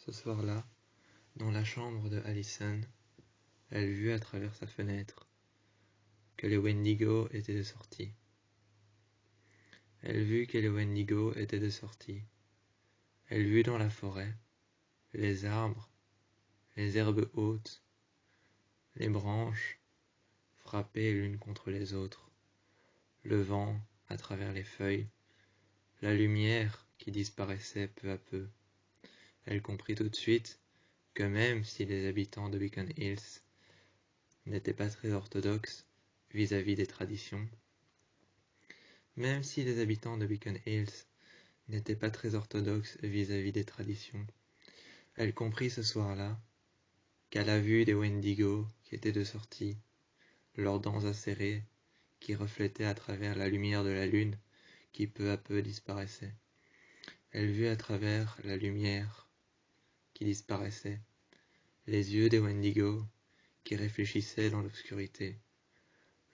Ce soir-là, dans la chambre de Allison, elle vit à travers sa fenêtre que les Wendigo étaient de sortie. Elle vit que les Wendigo étaient de sortie. Elle vit dans la forêt les arbres, les herbes hautes, les branches frappées l'une contre les autres, le vent à travers les feuilles, la lumière qui disparaissait peu à peu. Elle comprit tout de suite que même si les habitants de Beacon Hills n'étaient pas très orthodoxes vis-à-vis des traditions, même si les habitants de Beacon Hills n'étaient pas très orthodoxes vis-à-vis des traditions, elle comprit ce soir-là qu'à la vue des Wendigo qui étaient de sortie, leurs dents acérées qui reflétaient à travers la lumière de la lune qui peu à peu disparaissait. Elle vit à travers la lumière qui disparaissait les yeux des Wendigo qui réfléchissaient dans l'obscurité,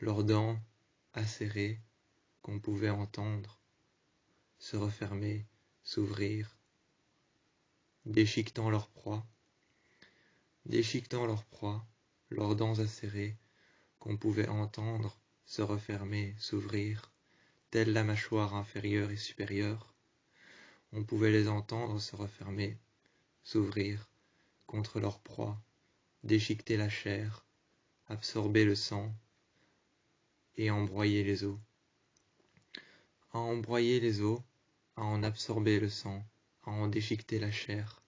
leurs dents acérées qu'on pouvait entendre se refermer, s'ouvrir, déchiquetant leur proie, leurs dents acérées qu'on pouvait entendre se refermer, s'ouvrir, telle la mâchoire inférieure et supérieure. On pouvait les entendre se refermer, s'ouvrir contre leur proie, déchiqueter la chair, absorber le sang et embroyer les os. À embroyer les os, à en absorber le sang, à en déchiqueter la chair,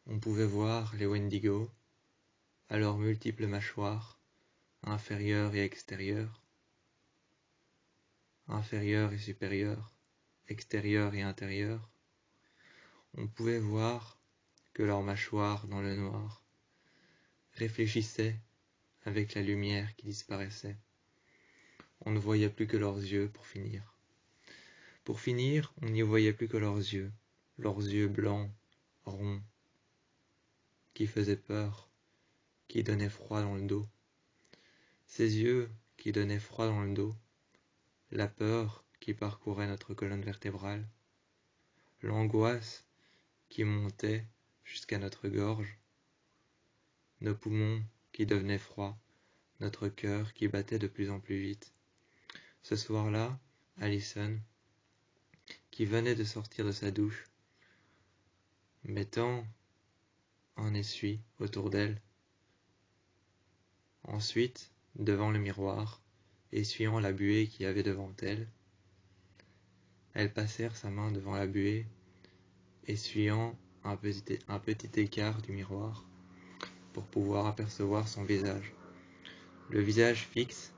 on pouvait voir les Wendigo, à leurs multiples mâchoires, inférieures et extérieures, inférieures et supérieures, extérieures et intérieures. On pouvait voir que leurs mâchoires dans le noir réfléchissaient avec la lumière qui disparaissait. On ne voyait plus que leurs yeux pour finir. Pour finir, on n'y voyait plus que leurs yeux blancs, ronds, qui faisaient peur, qui donnaient froid dans le dos. Ces yeux qui donnaient froid dans le dos, la peur qui parcourait notre colonne vertébrale, l'angoisse qui montait jusqu'à notre gorge, nos poumons qui devenaient froids, notre cœur qui battait de plus en plus vite. Ce soir-là, Allison, qui venait de sortir de sa douche, mettant un essuie autour d'elle, ensuite, devant le miroir, essuyant la buée qu'il y avait devant elle, elle passèrent sa main devant la buée, essuyant un petit écart du miroir pour pouvoir apercevoir son visage. Le visage fixe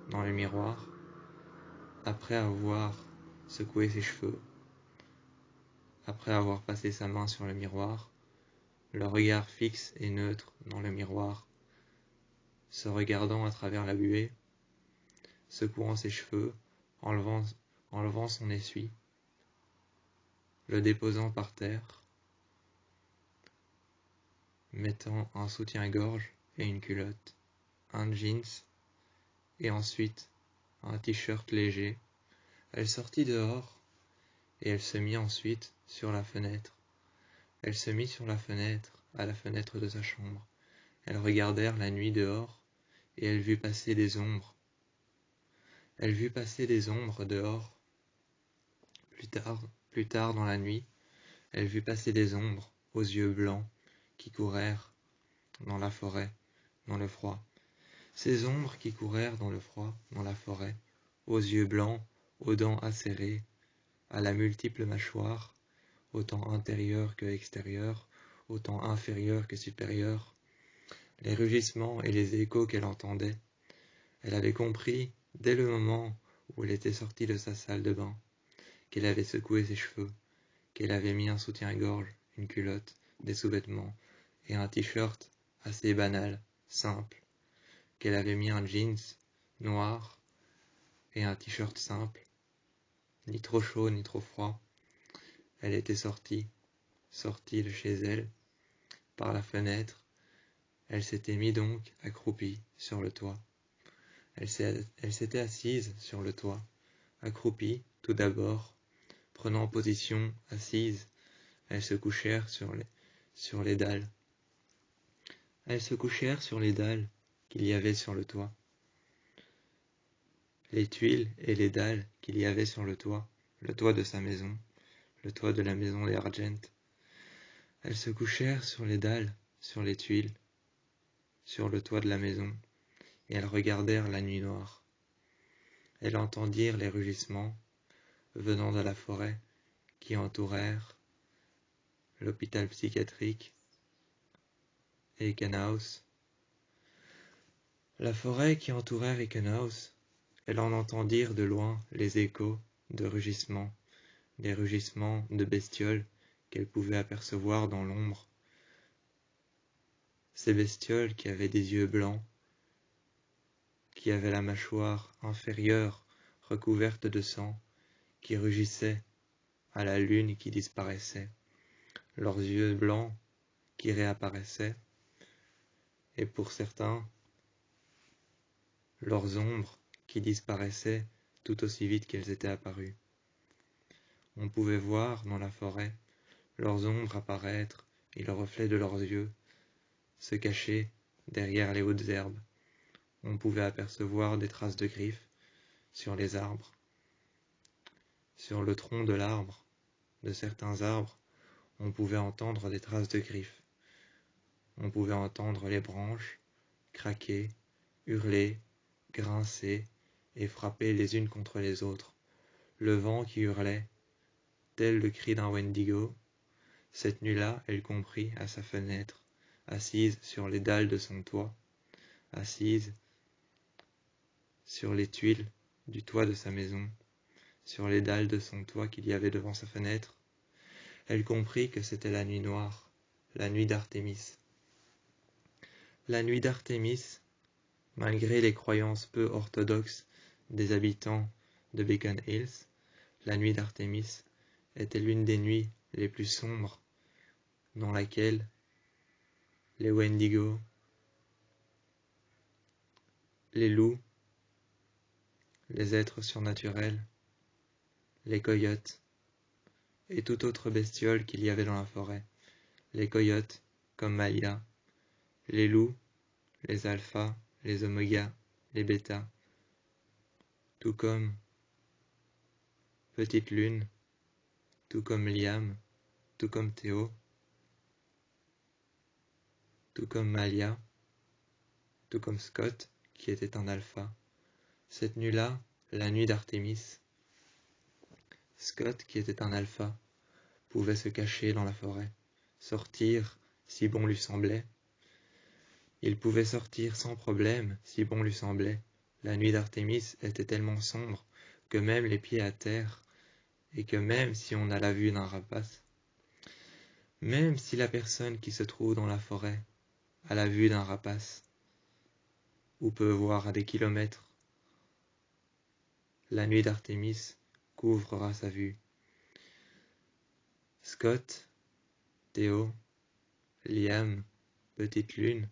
dans le miroir, après avoir secoué ses cheveux, après avoir passé sa main sur le miroir, le regard fixe et neutre dans le miroir, se regardant à travers la buée, secouant ses cheveux, enlevant son essuie, le déposant par terre, mettant un soutien-gorge et une culotte, un jeans et ensuite un t-shirt léger. Elle sortit dehors et elle se mit ensuite sur la fenêtre. Elle se mit sur la fenêtre, à la fenêtre de sa chambre. Elles regardèrent la nuit dehors et elle vit passer des ombres. Elle vit passer des ombres dehors. Plus tard dans la nuit, elle vit passer des ombres aux yeux blancs qui courèrent dans la forêt, dans le froid. Ces ombres qui courèrent dans le froid, dans la forêt, aux yeux blancs, aux dents acérées, à la multiple mâchoire, autant intérieure que extérieure, autant inférieure que supérieure, les rugissements et les échos qu'elle entendait. Elle avait compris, dès le moment où elle était sortie de sa salle de bain, qu'elle avait secoué ses cheveux, qu'elle avait mis un soutien-gorge, une culotte, des sous-vêtements et un t-shirt assez banal, simple, qu'elle avait mis un jeans noir et un t-shirt simple, ni trop chaud ni trop froid. Elle était sortie de chez elle, par la fenêtre. Elle s'était mise donc accroupie sur le toit. Elle s'était assise sur le toit, accroupie tout d'abord, prenant position assise. Elles se couchèrent sur les dalles. Elles se couchèrent sur les dalles qu'il y avait sur le toit. Les tuiles et les dalles qu'il y avait sur le toit de sa maison, le toit de la maison des Argent. Elles se couchèrent sur les dalles, sur les tuiles, sur le toit de la maison, et elles regardèrent la nuit noire. Elles entendirent les rugissements venant de la forêt qui entourèrent l'hôpital psychiatrique et Ekenhaus. La forêt qui entourait Ekenhaus, elles en entendirent de loin les échos de rugissements, des rugissements de bestioles qu'elles pouvaient apercevoir dans l'ombre. Ces bestioles qui avaient des yeux blancs, qui avaient la mâchoire inférieure recouverte de sang, qui rugissaient à la lune qui disparaissait, leurs yeux blancs qui réapparaissaient, et pour certains, leurs ombres qui disparaissaient tout aussi vite qu'elles étaient apparues. On pouvait voir dans la forêt leurs ombres apparaître et le reflet de leurs yeux se cacher derrière les hautes herbes. On pouvait apercevoir des traces de griffes sur les arbres. Sur le tronc de l'arbre, de certains arbres, on pouvait entendre des traces de griffes. On pouvait entendre les branches craquer, hurler, grincer et frapper les unes contre les autres. Le vent qui hurlait, tel le cri d'un Wendigo. Cette nuit-là, elle comprit à sa fenêtre, assise sur les dalles de son toit, assise sur les tuiles du toit de sa maison, sur les dalles de son toit qu'il y avait devant sa fenêtre, elle comprit que c'était la nuit noire, la nuit d'Artémis. La nuit d'Artémis, malgré les croyances peu orthodoxes des habitants de Beacon Hills, la nuit d'Artémis était l'une des nuits les plus sombres dans laquelle les Wendigo, les loups, les êtres surnaturels, les coyotes et toute autre bestiole qu'il y avait dans la forêt. Les coyotes, comme Malia, les loups, les alphas, les omégas, les bêtas, tout comme Petite Lune, tout comme Liam, tout comme Théo, tout comme Malia, tout comme Scott, qui était un alpha. Cette nuit-là, la nuit d'Artémis, Scott, qui était un alpha, pouvait se cacher dans la forêt, sortir si bon lui semblait. Il pouvait sortir sans problème si bon lui semblait. La nuit d'Artémis était tellement sombre que même les pieds à terre, et que même si on a la vue d'un rapace, même si la personne qui se trouve dans la forêt a la vue d'un rapace, ou peut voir à des kilomètres, la nuit d'Artémis couvrira sa vue. Scott, Théo, Liam, Petite Lune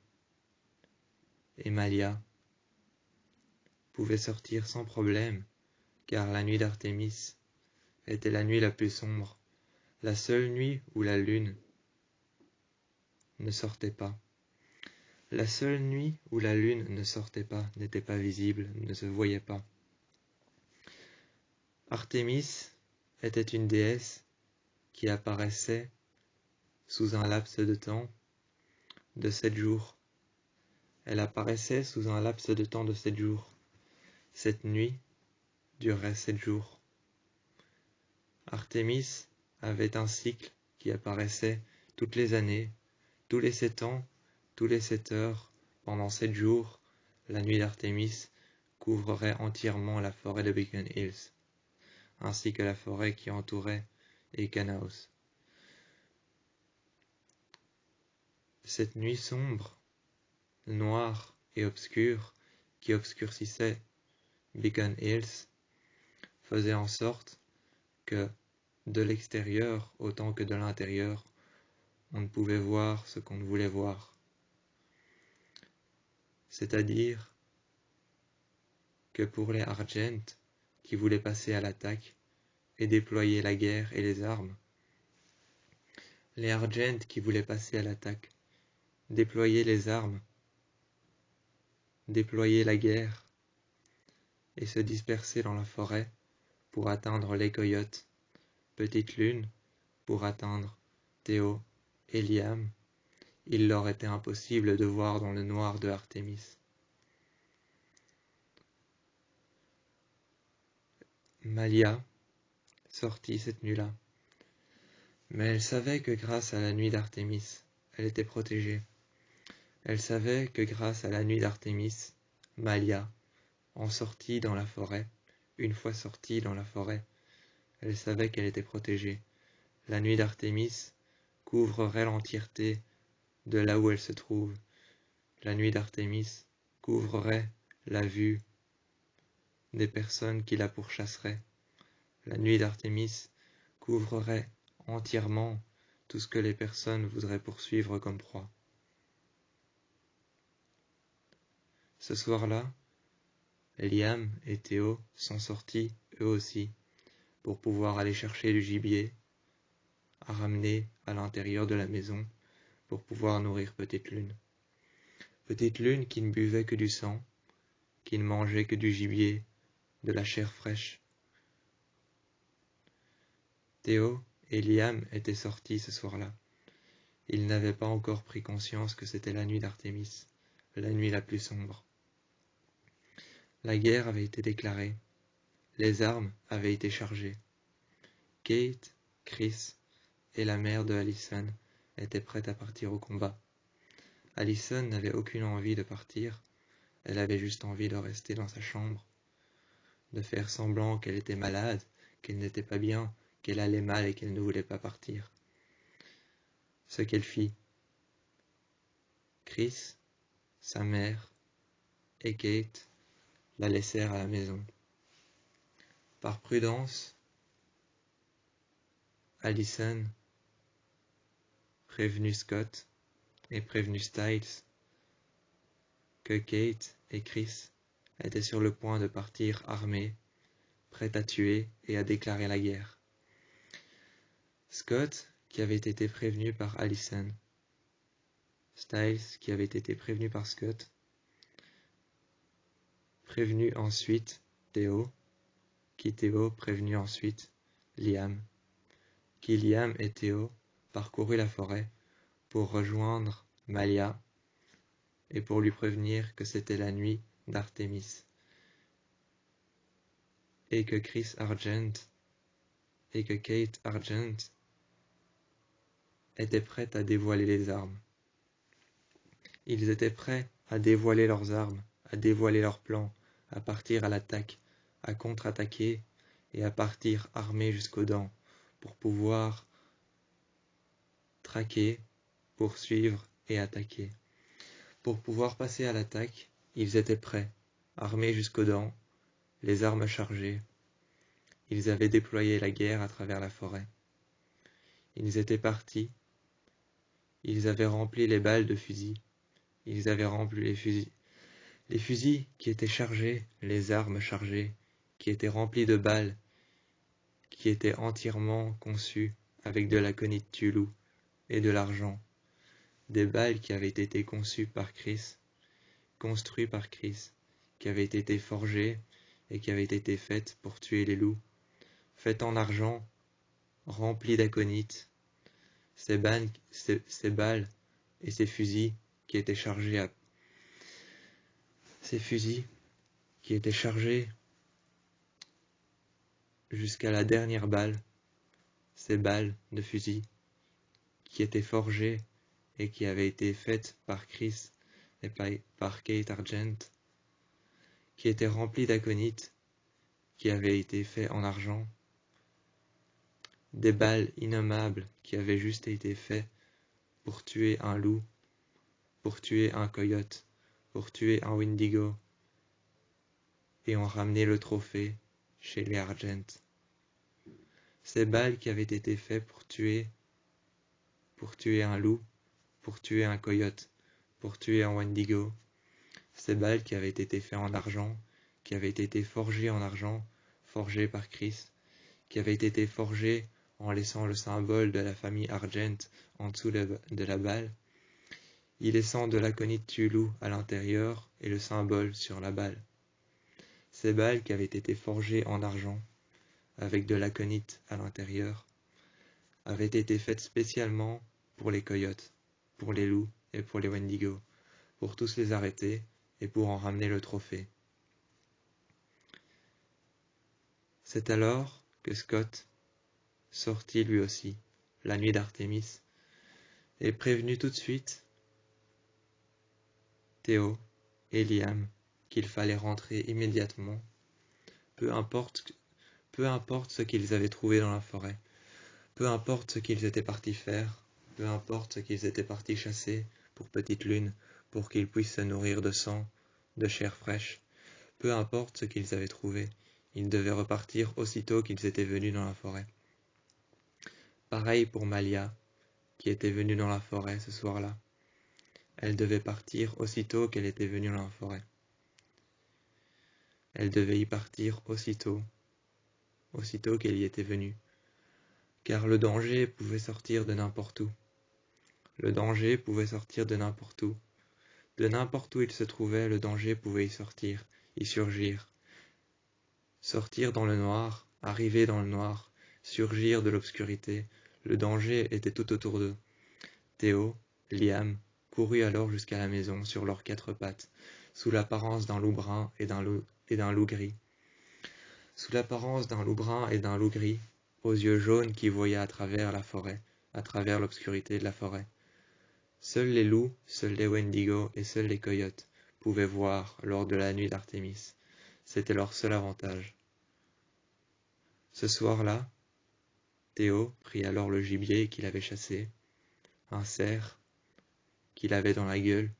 et Malia pouvaient sortir sans problème, car la nuit d'Artémis était la nuit la plus sombre, la seule nuit où la lune ne sortait pas. La seule nuit où la lune ne sortait pas, n'était pas visible, ne se voyait pas. Artémis était une déesse qui apparaissait sous un laps de temps de 7 jours. Elle apparaissait sous un laps de temps de 7 jours. Cette nuit durait 7 jours. Artémis avait un cycle qui apparaissait toutes les années, tous les 7 ans, tous les 7 heures, pendant 7 jours. La nuit d'Artémis couvrirait entièrement la forêt de Beacon Hills, ainsi que la forêt qui entourait Ekenhaus. Cette nuit sombre, noire et obscure, qui obscurcissait Beacon Hills, faisait en sorte que, de l'extérieur autant que de l'intérieur, on ne pouvait voir ce qu'on ne voulait voir. C'est-à-dire que pour les Argent, qui voulaient passer à l'attaque et déployer la guerre et les armes, les Argent qui voulaient passer à l'attaque, déployer les armes, déployer la guerre, et se disperser dans la forêt pour atteindre les coyotes, Petite Lune pour atteindre Théo et Liam, il leur était impossible de voir dans le noir de Artémis. Malia sortit cette nuit-là, mais elle savait que grâce à la nuit d'Artémis, elle était protégée. Elle savait que grâce à la nuit d'Artémis, Malia, en sortie dans la forêt, une fois sortie dans la forêt, elle savait qu'elle était protégée. La nuit d'Artémis couvrerait l'entièreté de là où elle se trouve. La nuit d'Artémis couvrerait la vue des personnes qui la pourchasseraient. La nuit d'Artémis couvrerait entièrement tout ce que les personnes voudraient poursuivre comme proie. Ce soir-là, Liam et Théo sont sortis, eux aussi, pour pouvoir aller chercher du gibier à ramener à l'intérieur de la maison pour pouvoir nourrir Petite Lune. Petite Lune qui ne buvait que du sang, qui ne mangeait que du gibier, de la chair fraîche. Théo et Liam étaient sortis ce soir-là. Ils n'avaient pas encore pris conscience que c'était la nuit d'Artémis, la nuit la plus sombre. La guerre avait été déclarée. Les armes avaient été chargées. Kate, Chris et la mère de Allison étaient prêtes à partir au combat. Allison n'avait aucune envie de partir, elle avait juste envie de rester dans sa chambre, de faire semblant qu'elle était malade, qu'elle n'était pas bien, qu'elle allait mal et qu'elle ne voulait pas partir. Ce qu'elle fit. Chris, sa mère et Kate la laissèrent à la maison. Par prudence, Allison prévenut Scott et prévenu Styles que Kate et Chris étaient sur le point de partir armés, prêts à tuer et à déclarer la guerre. Scott, qui avait été prévenu par Allison, Styles, qui avait été prévenu par Scott, prévenu ensuite Théo, qui Théo prévenu ensuite Liam, qui Liam et Théo parcourut la forêt pour rejoindre Malia et pour lui prévenir que c'était la nuit d'Artémis et que Chris Argent et que Kate Argent étaient prêtes à dévoiler les armes. Ils étaient prêts à dévoiler leurs armes, à dévoiler leurs plans, à partir à l'attaque, à contre-attaquer et à partir armés jusqu'aux dents pour pouvoir traquer, poursuivre et attaquer. Pour pouvoir passer à l'attaque, ils étaient prêts, armés jusqu'aux dents, les armes chargées. Ils avaient déployé la guerre à travers la forêt. Ils étaient partis. Ils avaient rempli les balles de fusils. Ils avaient rempli les fusils. Les fusils qui étaient chargés, les armes chargées, qui étaient remplies de balles, qui étaient entièrement conçues avec de l'aconite Tulu et de l'argent. Des balles qui avaient été conçues par Chris, construites par Chris, qui avaient été forgées et qui avaient été faites pour tuer les loups, faites en argent, remplies d'aconite. Ces balles et ces fusils qui étaient chargés à ces fusils qui étaient chargés jusqu'à la dernière balle, ces balles de fusil qui étaient forgées et qui avaient été faites par Chris et par Kate Argent, qui étaient remplies d'aconite, qui avaient été faits en argent, des balles innommables qui avaient juste été faites pour tuer un loup, pour tuer un coyote, pour tuer un Wendigo, et ont ramené le trophée chez les Argent. Ces balles qui avaient été faites pour tuer un loup, pour tuer un coyote, pour tuer un Wendigo. Ces balles qui avaient été faites en argent, qui avaient été forgées en argent, forgées par Chris, qui avaient été forgées en laissant le symbole de la famille Argent en dessous de la balle. Il descend de l'aconite Tulu à l'intérieur et le symbole sur la balle. Ces balles qui avaient été forgées en argent, avec de l'aconite à l'intérieur, avaient été faites spécialement pour les coyotes, pour les loups et pour les wendigos, pour tous les arrêter et pour en ramener le trophée. C'est alors que Scott sortit lui aussi, la nuit d'Artémis, et prévenu tout de suite Théo et Liam qu'il fallait rentrer immédiatement, peu importe ce qu'ils avaient trouvé dans la forêt, peu importe ce qu'ils étaient partis faire, peu importe ce qu'ils étaient partis chasser pour Petite Lune, pour qu'ils puissent se nourrir de sang, de chair fraîche, peu importe ce qu'ils avaient trouvé, ils devaient repartir aussitôt qu'ils étaient venus dans la forêt. Pareil pour Malia, qui était venue dans la forêt ce soir-là. Elle devait partir aussitôt qu'elle était venue dans la forêt. Elle devait y partir aussitôt qu'elle y était venue, car le danger pouvait sortir de n'importe où. Le danger pouvait sortir de n'importe où. De n'importe où il se trouvait, le danger pouvait y sortir, y surgir. Sortir dans le noir, arriver dans le noir, surgir de l'obscurité, le danger était tout autour d'eux. Théo, Liam, courut alors jusqu'à la maison sur leurs 4 pattes, sous l'apparence d'un loup brun et d'un loup gris. Sous l'apparence d'un loup brun et d'un loup gris, aux yeux jaunes qui voyaient à travers la forêt, à travers l'obscurité de la forêt. Seuls les loups, seuls les wendigos et seuls les coyotes pouvaient voir lors de la nuit d'Artémis. C'était leur seul avantage. Ce soir-là, Théo prit alors le gibier qu'il avait chassé, un cerf qu'il avait dans la gueule,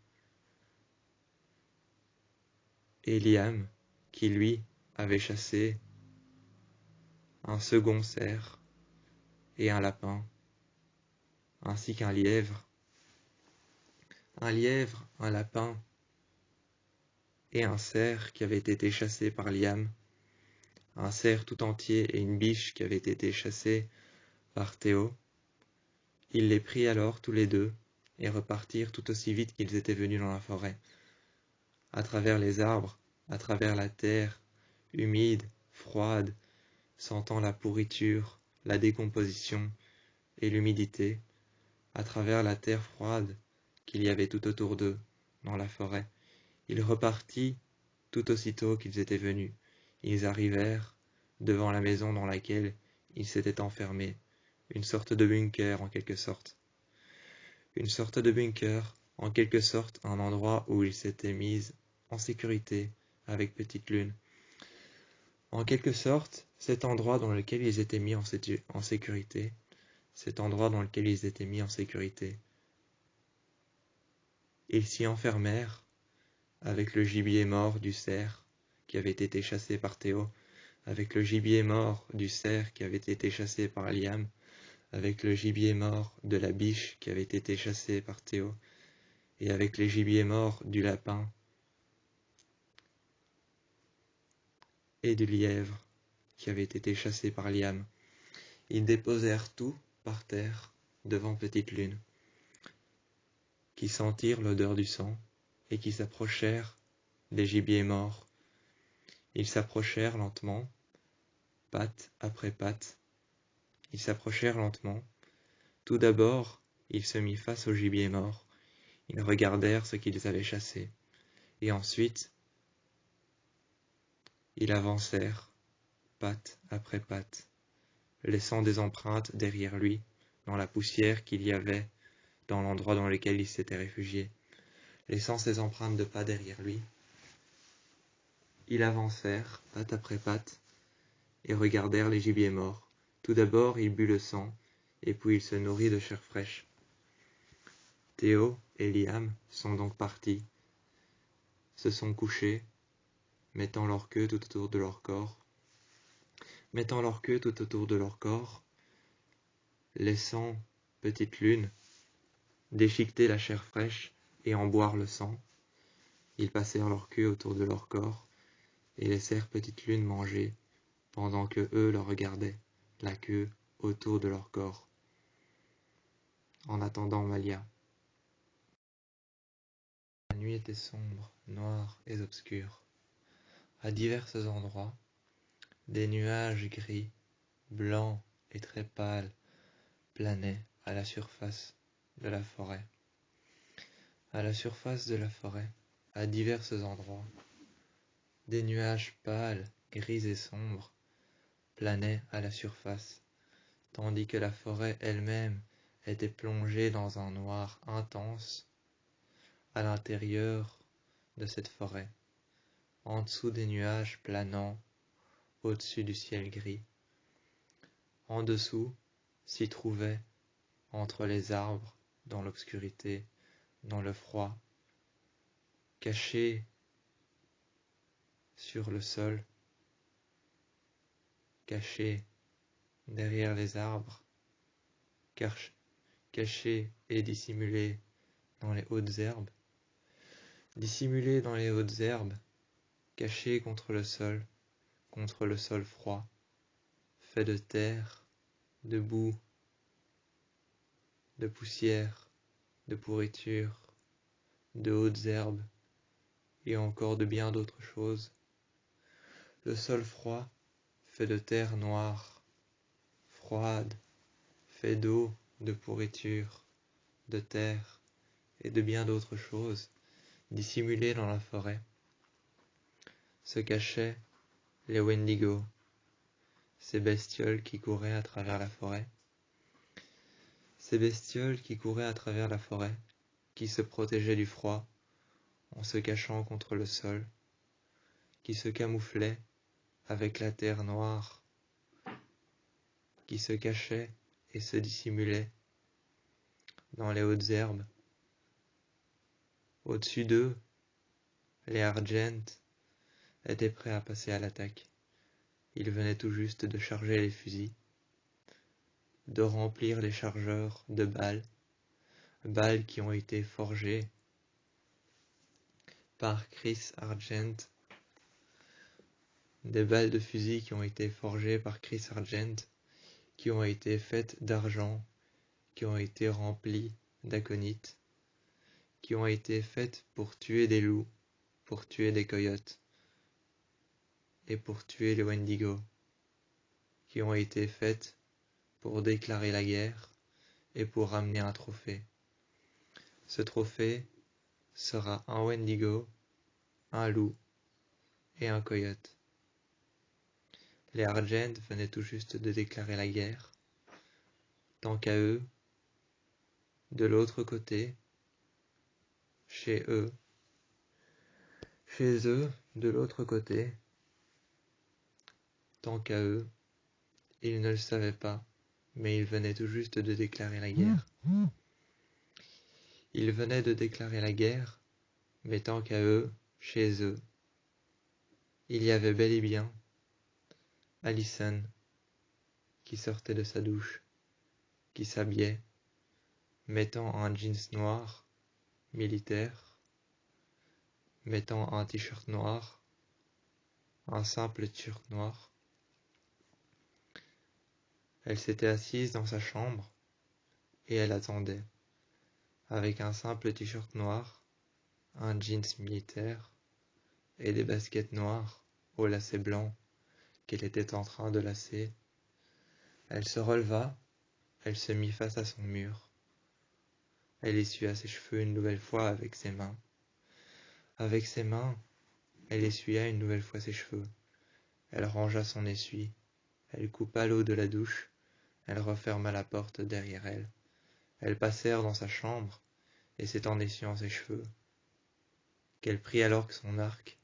et Liam, qui lui avait chassé un second cerf et un lapin, ainsi qu'un lièvre. Un lièvre, un lapin et un cerf qui avait été chassé par Liam, un cerf tout entier et une biche qui avaient été chassés par Théo. Il les prit alors tous les deux et repartirent tout aussi vite qu'ils étaient venus dans la forêt, à travers les arbres, à travers la terre, humide, froide, sentant la pourriture, la décomposition et l'humidité, à travers la terre froide qu'il y avait tout autour d'eux, dans la forêt. Il repartit tout aussitôt qu'ils étaient venus. Ils arrivèrent devant la maison dans laquelle ils s'étaient enfermés, une sorte de bunker en quelque sorte. Une sorte de bunker, en quelque sorte un endroit où ils s'étaient mis en sécurité avec Petite Lune. En quelque sorte, cet endroit dans lequel ils étaient mis en sécurité, cet endroit dans lequel ils étaient mis en sécurité. Ils s'y enfermèrent avec le gibier mort du cerf qui avait été chassé par Théo, avec le gibier mort du cerf qui avait été chassé par Liam, avec le gibier mort de la biche qui avait été chassé par Théo, et avec les gibiers morts du lapin et du lièvre qui avait été chassé par Liam. Ils déposèrent tout par terre devant Petite Lune, qui sentirent l'odeur du sang et qui s'approchèrent des gibiers morts. Ils s'approchèrent lentement, patte après patte. Ils s'approchèrent lentement. Tout d'abord, il se mit face au gibier mort. Ils regardèrent ce qu'ils avaient chassé. Et ensuite, ils avancèrent, patte après patte, laissant des empreintes derrière lui, dans la poussière qu'il y avait dans l'endroit dans lequel il s'était réfugié. Laissant ses empreintes de pas derrière lui, ils avancèrent, patte après patte, et regardèrent les gibiers morts. Tout d'abord, il but le sang, et puis il se nourrit de chair fraîche. Théo et Liam sont donc partis, se sont couchés, mettant leur queue tout autour de leur corps, laissant Petite Lune déchiqueter la chair fraîche et en boire le sang. Ils passèrent leur queue autour de leur corps et laissèrent Petite Lune manger pendant que eux le regardaient, la queue autour de leur corps. En attendant Malia. La nuit était sombre, noire et obscure. À divers endroits, des nuages gris, blancs et très pâles planaient à la surface de la forêt. À la surface de la forêt, à divers endroits, des nuages pâles, gris et sombres planaient à la surface, tandis que la forêt elle-même était plongée dans un noir intense à l'intérieur de cette forêt, en dessous des nuages planant au-dessus du ciel gris. En dessous s'y trouvait, entre les arbres, dans l'obscurité, dans le froid, caché sur le sol, caché derrière les arbres, caché et dissimulé dans les hautes herbes, caché contre le sol froid, fait de terre, de boue, de poussière, de pourriture, de hautes herbes et encore de bien d'autres choses. Le sol froid, fait de terre noire, froide, fait d'eau, de pourriture, de terre et de bien d'autres choses, dissimulées dans la forêt, se cachaient les Wendigo, ces bestioles qui couraient à travers la forêt. Ces bestioles qui couraient à travers la forêt, qui se protégeaient du froid en se cachant contre le sol, qui se camouflaient avec la terre noire, qui se cachaient et se dissimulaient dans les hautes herbes. Au-dessus d'eux, les Argent étaient prêts à passer à l'attaque. Ils venaient tout juste de charger les fusils, de remplir les chargeurs de balles qui ont été forgées par Chris Argent, des balles de fusil qui ont été forgées par Chris Argent, qui ont été faites d'argent, qui ont été remplies d'aconite, qui ont été faites pour tuer des loups, pour tuer des coyotes, et pour tuer les Wendigo, qui ont été faites pour déclarer la guerre et pour ramener un trophée. Ce trophée sera un Wendigo, un loup et un coyote. Les Argent venaient tout juste de déclarer la guerre. Tant qu'à eux, de l'autre côté, chez eux, de l'autre côté, tant qu'à eux, ils ne le savaient pas, mais ils venaient tout juste de déclarer la guerre. Ils venaient de déclarer la guerre, mais tant qu'à eux, chez eux, il y avait bel et bien Allison qui sortait de sa douche, qui s'habillait, mettant un jeans noir, militaire, mettant un t-shirt noir, un simple t-shirt noir. Elle s'était assise dans sa chambre et elle attendait, avec un simple t-shirt noir, un jeans militaire et des baskets noires aux lacets blancs qu'elle était en train de lacer. Elle se releva, elle se mit face à son mur. Elle essuya ses cheveux une nouvelle fois avec ses mains. Avec ses mains, elle essuya une nouvelle fois ses cheveux. Elle rangea son essuie. Elle coupa l'eau de la douche. Elle referma la porte derrière elle. Elles passèrent dans sa chambre, et c'est en essuyant ses cheveux qu'elle prit alors son arc.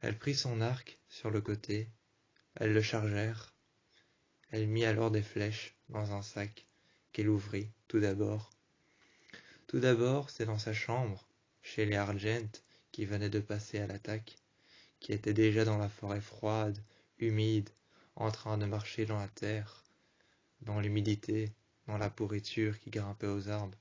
Elle prit son arc sur le côté. Elles le chargèrent. Elle mit alors des flèches dans un sac qu'elle ouvrit tout d'abord. Tout d'abord, c'est dans sa chambre, chez les Argent, qui venaient de passer à l'attaque, qui étaient déjà dans la forêt froide, humide, en train de marcher dans la terre, dans l'humidité, dans la pourriture qui grimpait aux arbres.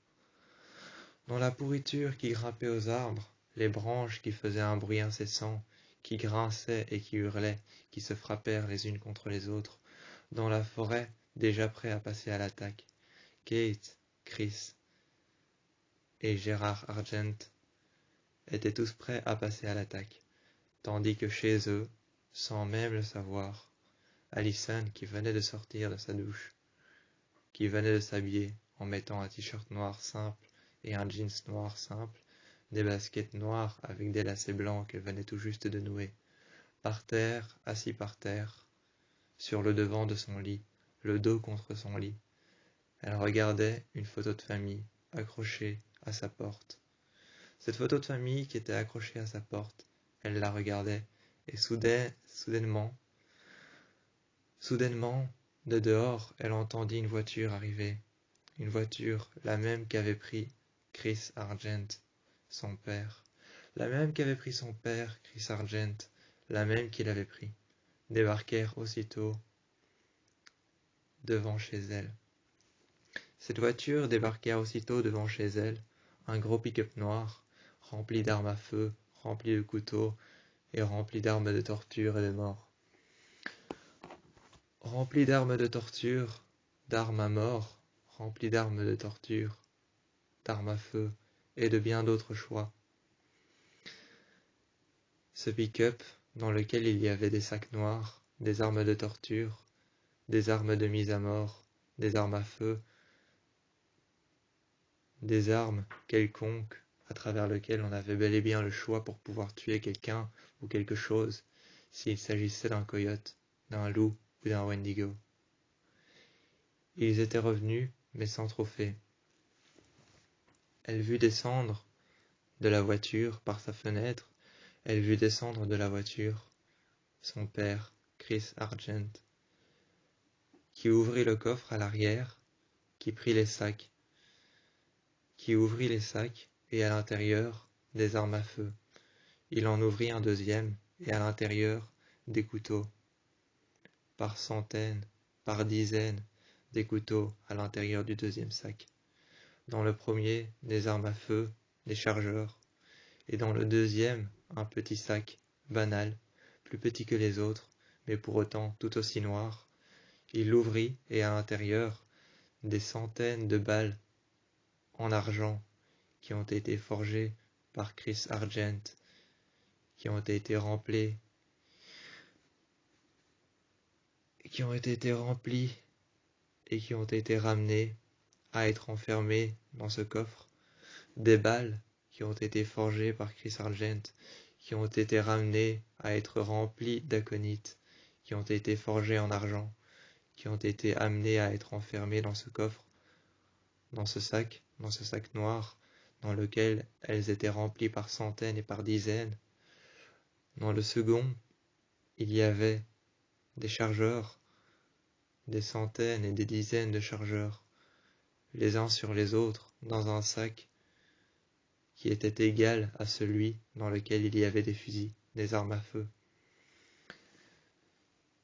Dans la pourriture qui grimpait aux arbres, les branches qui faisaient un bruit incessant, qui grinçaient et qui hurlaient, qui se frappèrent les unes contre les autres. Dans la forêt, déjà prêts à passer à l'attaque. Kate, Chris et Gérard Argent étaient tous prêts à passer à l'attaque, tandis que chez eux, sans même le savoir, Allison, qui venait de sortir de sa douche, qui venait de s'habiller en mettant un t-shirt noir simple et un jeans noir simple, des baskets noires avec des lacets blancs qu'elle venait tout juste de nouer, par terre, assis par terre, sur le devant de son lit, le dos contre son lit. Elle regardait une photo de famille accrochée à sa porte. Cette photo de famille qui était accrochée à sa porte, elle la regardait, et soudainement, de dehors, elle entendit une voiture arriver. Une voiture, la même qu'avait pris Chris Argent, son père. La même qu'avait pris son père, Chris Argent, la même qu'il avait pris, débarquèrent aussitôt devant chez elle. Cette voiture débarqua aussitôt devant chez elle, un gros pick-up noir, rempli d'armes à feu, rempli de couteaux et rempli d'armes de torture et de mort. Rempli d'armes de torture, d'armes à mort, rempli d'armes de torture, d'armes à feu et de bien d'autres choix. Ce pick-up, dans lequel il y avait des sacs noirs, des armes de torture, des armes de mise à mort, des armes à feu, des armes quelconques à travers lesquelles on avait bel et bien le choix pour pouvoir tuer quelqu'un ou quelque chose s'il s'agissait d'un coyote, d'un loup ou d'un wendigo. Ils étaient revenus, mais sans trophée. Elle vit descendre de la voiture par sa fenêtre, elle vit descendre de la voiture son père, Chris Argent, qui ouvrit le coffre à l'arrière, qui prit les sacs, qui ouvrit les sacs, et à l'intérieur, des armes à feu. Il en ouvrit un deuxième, et à l'intérieur, des couteaux. Par centaines, par dizaines, des couteaux à l'intérieur du deuxième sac. Dans le premier, des armes à feu, des chargeurs. Et dans le deuxième, un petit sac, banal, plus petit que les autres, mais pour autant tout aussi noir. Il l'ouvrit, et à l'intérieur, des centaines de balles en argent qui ont été forgées par Chris Argent, qui ont été remplies et qui ont été ramenées à être enfermées dans ce coffre. Des balles qui ont été forgées par Chris Argent, qui ont été ramenées à être remplies d'aconite, qui ont été forgées en argent, qui ont été amenées à être enfermées dans ce coffre, dans ce sac noir, dans lequel elles étaient remplies par centaines et par dizaines. Dans le second, il y avait des chargeurs, des centaines et des dizaines de chargeurs, les uns sur les autres, dans un sac qui était égal à celui dans lequel il y avait des fusils, des armes à feu.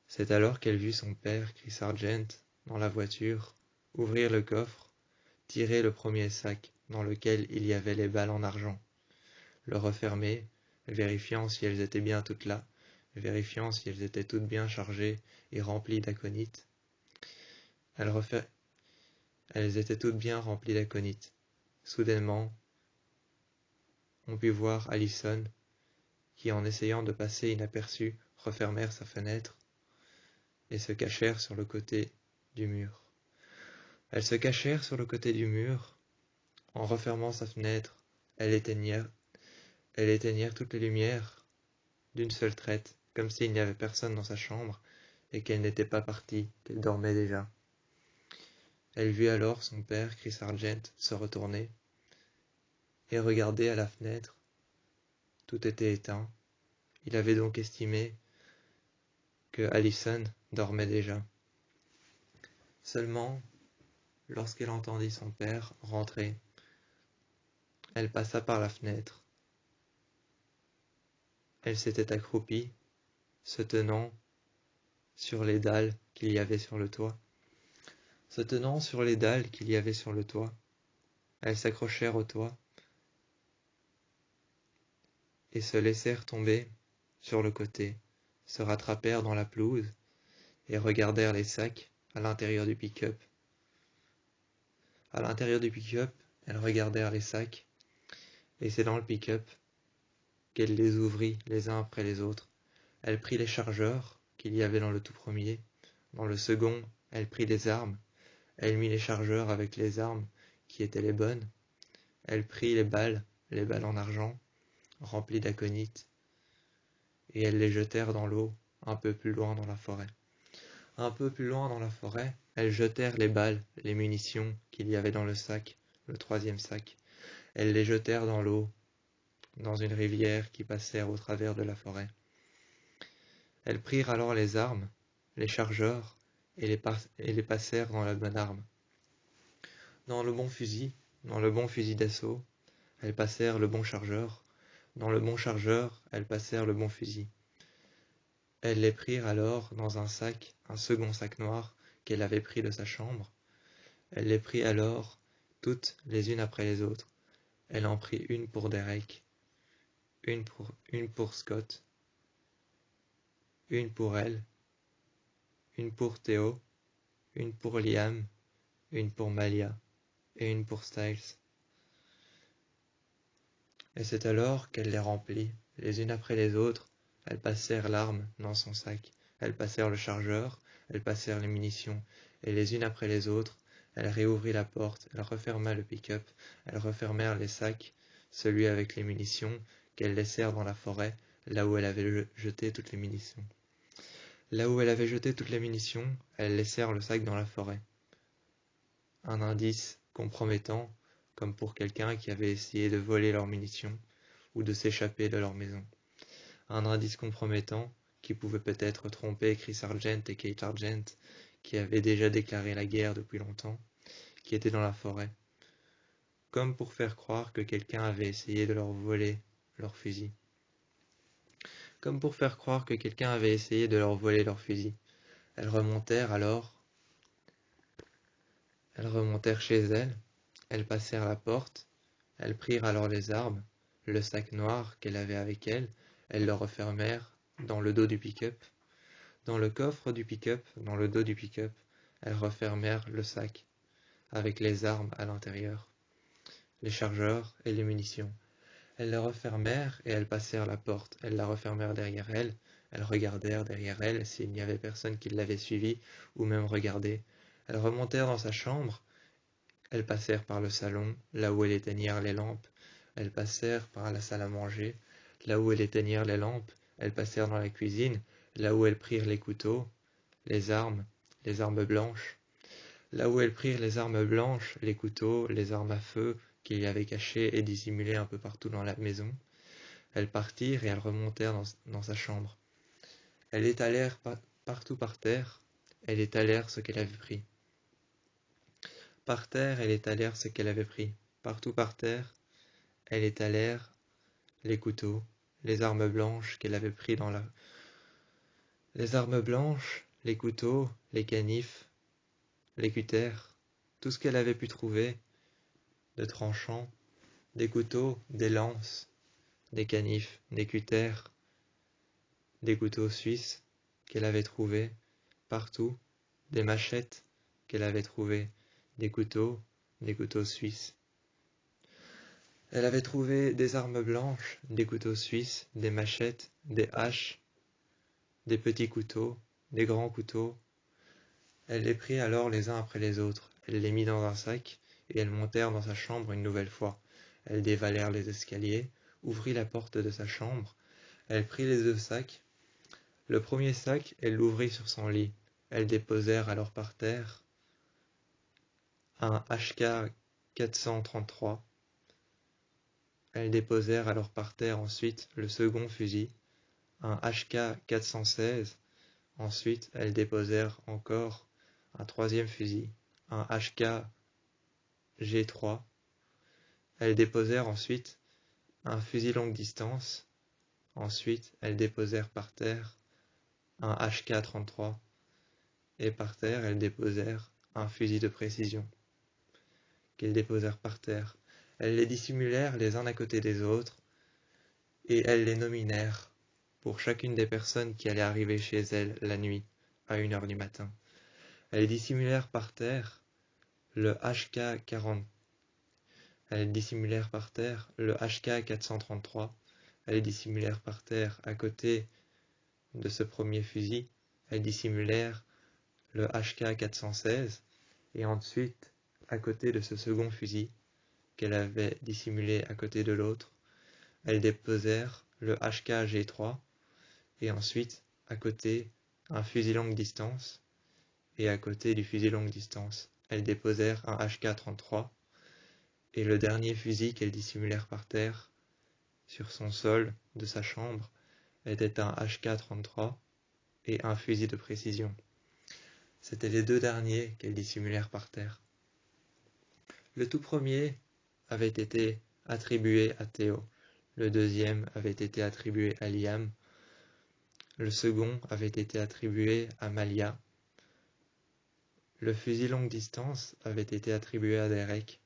C'est alors qu'elle vit son père, Chris Argent, dans la voiture, ouvrir le coffre, tirer le premier sac dans lequel il y avait les balles en argent, le refermer, vérifiant si elles étaient bien toutes là, vérifiant si elles étaient toutes bien chargées et remplies d'aconite. Elles étaient toutes bien remplies d'aconite. Soudainement, on put voir Allison, qui en essayant de passer inaperçue, refermèrent sa fenêtre et se cachèrent sur le côté du mur. Elles se cachèrent sur le côté du mur. En refermant sa fenêtre, elles éteignirent toutes les lumières d'une seule traite, comme s'il n'y avait personne dans sa chambre et qu'elle n'était pas partie, qu'elle dormait déjà. Elle vit alors son père, Chris Argent, se retourner et regarder à la fenêtre. Tout était éteint. Il avait donc estimé que Allison dormait déjà. Seulement, lorsqu'elle entendit son père rentrer, elle passa par la fenêtre. Elle s'était accroupie, se tenant sur les dalles qu'il y avait sur le toit. Elles s'accrochèrent au toit et se laissèrent tomber sur le côté, se rattrapèrent dans la pelouse et regardèrent les sacs à l'intérieur du pick-up. À l'intérieur du pick-up, elles regardèrent les sacs, et c'est dans le pick-up qu'elle les ouvrit les uns après les autres. Elle prit les chargeurs qu'il y avait dans le tout premier. Dans le second, elle prit les armes. Elle mit les chargeurs avec les armes qui étaient les bonnes. Elle prit les balles en argent, remplies d'aconite, et elles les jetèrent dans l'eau, un peu plus loin dans la forêt. Un peu plus loin dans la forêt, elles jetèrent les balles, les munitions qu'il y avait dans le sac, le troisième sac. Elles les jetèrent dans l'eau, dans une rivière qui passait au travers de la forêt. Elles prirent alors les armes, les chargeurs, et les passèrent dans la bonne arme. Dans le bon fusil d'assaut, elles passèrent le bon chargeur. Dans le bon chargeur, elles passèrent le bon fusil. Elles les prirent alors dans un sac, un second sac noir qu'elle avait pris de sa chambre. Elle les prit alors toutes les unes après les autres. Elle en prit une pour Derek, une pour Scott, une pour elle, une pour Theo, une pour Liam, une pour Malia et une pour Styles. Et c'est alors qu'elle les remplit, les unes après les autres. Elles passèrent l'arme dans son sac, elles passèrent le chargeur, elles passèrent les munitions, et les unes après les autres, elle réouvrit la porte, elle referma le pick-up, elles refermèrent les sacs, celui avec les munitions, qu'elles laissèrent dans la forêt, là où elle avait jeté toutes les munitions. Là où elle avait jeté toutes les munitions, elles laissèrent le sac dans la forêt. Un indice compromettant, comme pour quelqu'un qui avait essayé de voler leurs munitions, ou de s'échapper de leur maison. Un indice compromettant qui pouvait peut-être tromper Chris Argent et Kate Argent, qui avaient déjà déclaré la guerre depuis longtemps, qui étaient dans la forêt, comme pour faire croire que quelqu'un avait essayé de leur voler leur fusil. Comme pour faire croire que quelqu'un avait essayé de leur voler leur fusil. Elles remontèrent chez elles, elles passèrent la porte, elles prirent alors les armes, le sac noir qu'elle avait avec elle, elles le refermèrent dans le dos du pick-up. Dans le coffre du pick-up, dans le dos du pick-up, elles refermèrent le sac, avec les armes à l'intérieur, les chargeurs et les munitions. Elles le refermèrent et elles passèrent la porte. Elles la refermèrent derrière elles. Elles regardèrent derrière elles s'il n'y avait personne qui l'avait suivie ou même regardé. Elles remontèrent dans sa chambre. Elles passèrent par le salon, là où elles éteignirent les lampes. Elles passèrent par la salle à manger, là où elles éteignirent les lampes. Elles passèrent dans la cuisine, là où elles prirent les couteaux, les armes blanches. Là où elles prirent les armes blanches, les couteaux, les armes à feu qu'il y avait cachées et dissimulées un peu partout dans la maison. Elles partirent et elles remontèrent dans sa chambre. Elles étalèrent partout par terre, elles étalèrent ce qu'elle avait pris. Par terre, elles étalèrent ce qu'elle avait pris. Partout par terre, elles étalèrent les couteaux, les armes blanches qu'elle avait pris dans la... Les armes blanches, les couteaux, les canifs, les cutters, tout ce qu'elle avait pu trouver de tranchant, des couteaux, des lances, des canifs, des cutters, des couteaux suisses qu'elle avait trouvés partout, des machettes qu'elle avait trouvées, des couteaux suisses. Elle avait trouvé des armes blanches, des couteaux suisses, des machettes, des haches, des petits couteaux, des grands couteaux. Elle les prit alors les uns après les autres, elle les mit dans un sac, et elles montèrent dans sa chambre une nouvelle fois. Elles dévalèrent les escaliers, ouvrit la porte de sa chambre, elle prit les 2 sacs. Le premier sac, elle l'ouvrit sur son lit. Elles déposèrent alors par terre un HK 433. Elles déposèrent alors par terre ensuite le second fusil, un HK 416. Ensuite, elles déposèrent encore un troisième fusil, un HK G3. Elles déposèrent ensuite un fusil longue distance. Ensuite, elles déposèrent par terre un HK-33. Et par terre, elles déposèrent un fusil de précision, qu'elles déposèrent par terre. Elles les dissimulèrent les uns à côté des autres, et elles les nominèrent pour chacune des personnes qui allaient arriver chez elles la nuit, à 1h du matin. Elles dissimulèrent par terre le HK-40. Elles dissimulèrent par terre le HK-433. Elles dissimulèrent par terre à côté de ce premier fusil. Elles dissimulèrent le HK-416. Et ensuite, à côté de ce second fusil, qu'elle avait dissimulé à côté de l'autre, elles déposèrent le HK-G3. Et ensuite, à côté, un fusil longue distance. Et à côté du fusil longue distance, elles déposèrent un HK-33. Et le dernier fusil qu'elles dissimulèrent par terre, sur son sol de sa chambre, était un HK-33 et un fusil de précision. C'étaient les deux derniers qu'elles dissimulèrent par terre. Le tout premier avait été attribué à Théo. Le deuxième avait été attribué à Liam. Le second avait été attribué à Malia. Le fusil longue distance avait été attribué à Derek.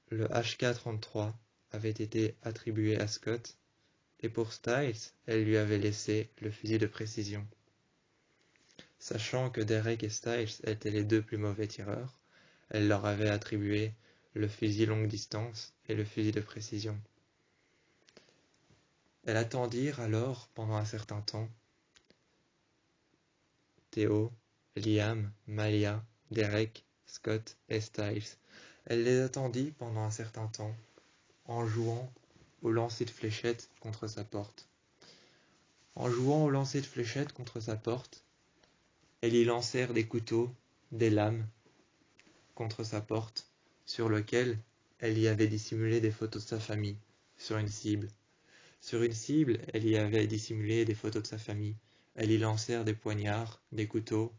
Le HK-33 avait été attribué à Scott. Et pour Styles, elle lui avait laissé le fusil de précision. Sachant que Derek et Styles étaient les deux plus mauvais tireurs, elle leur avait attribué le fusil longue distance et le fusil de précision. Elles attendirent alors pendant un certain temps Théo, Liam, Malia, Derek, Scott et Styles. Elle les attendit pendant un certain temps en jouant au lancer de fléchettes contre sa porte. En jouant au lancer de fléchettes contre sa porte, elles y lancèrent des couteaux, des lames contre sa porte, sur lequel elle y avait dissimulé des photos de sa famille, sur une cible. Sur une cible, elle y avait dissimulé des photos de sa famille. Elles y lancèrent des poignards, des couteaux,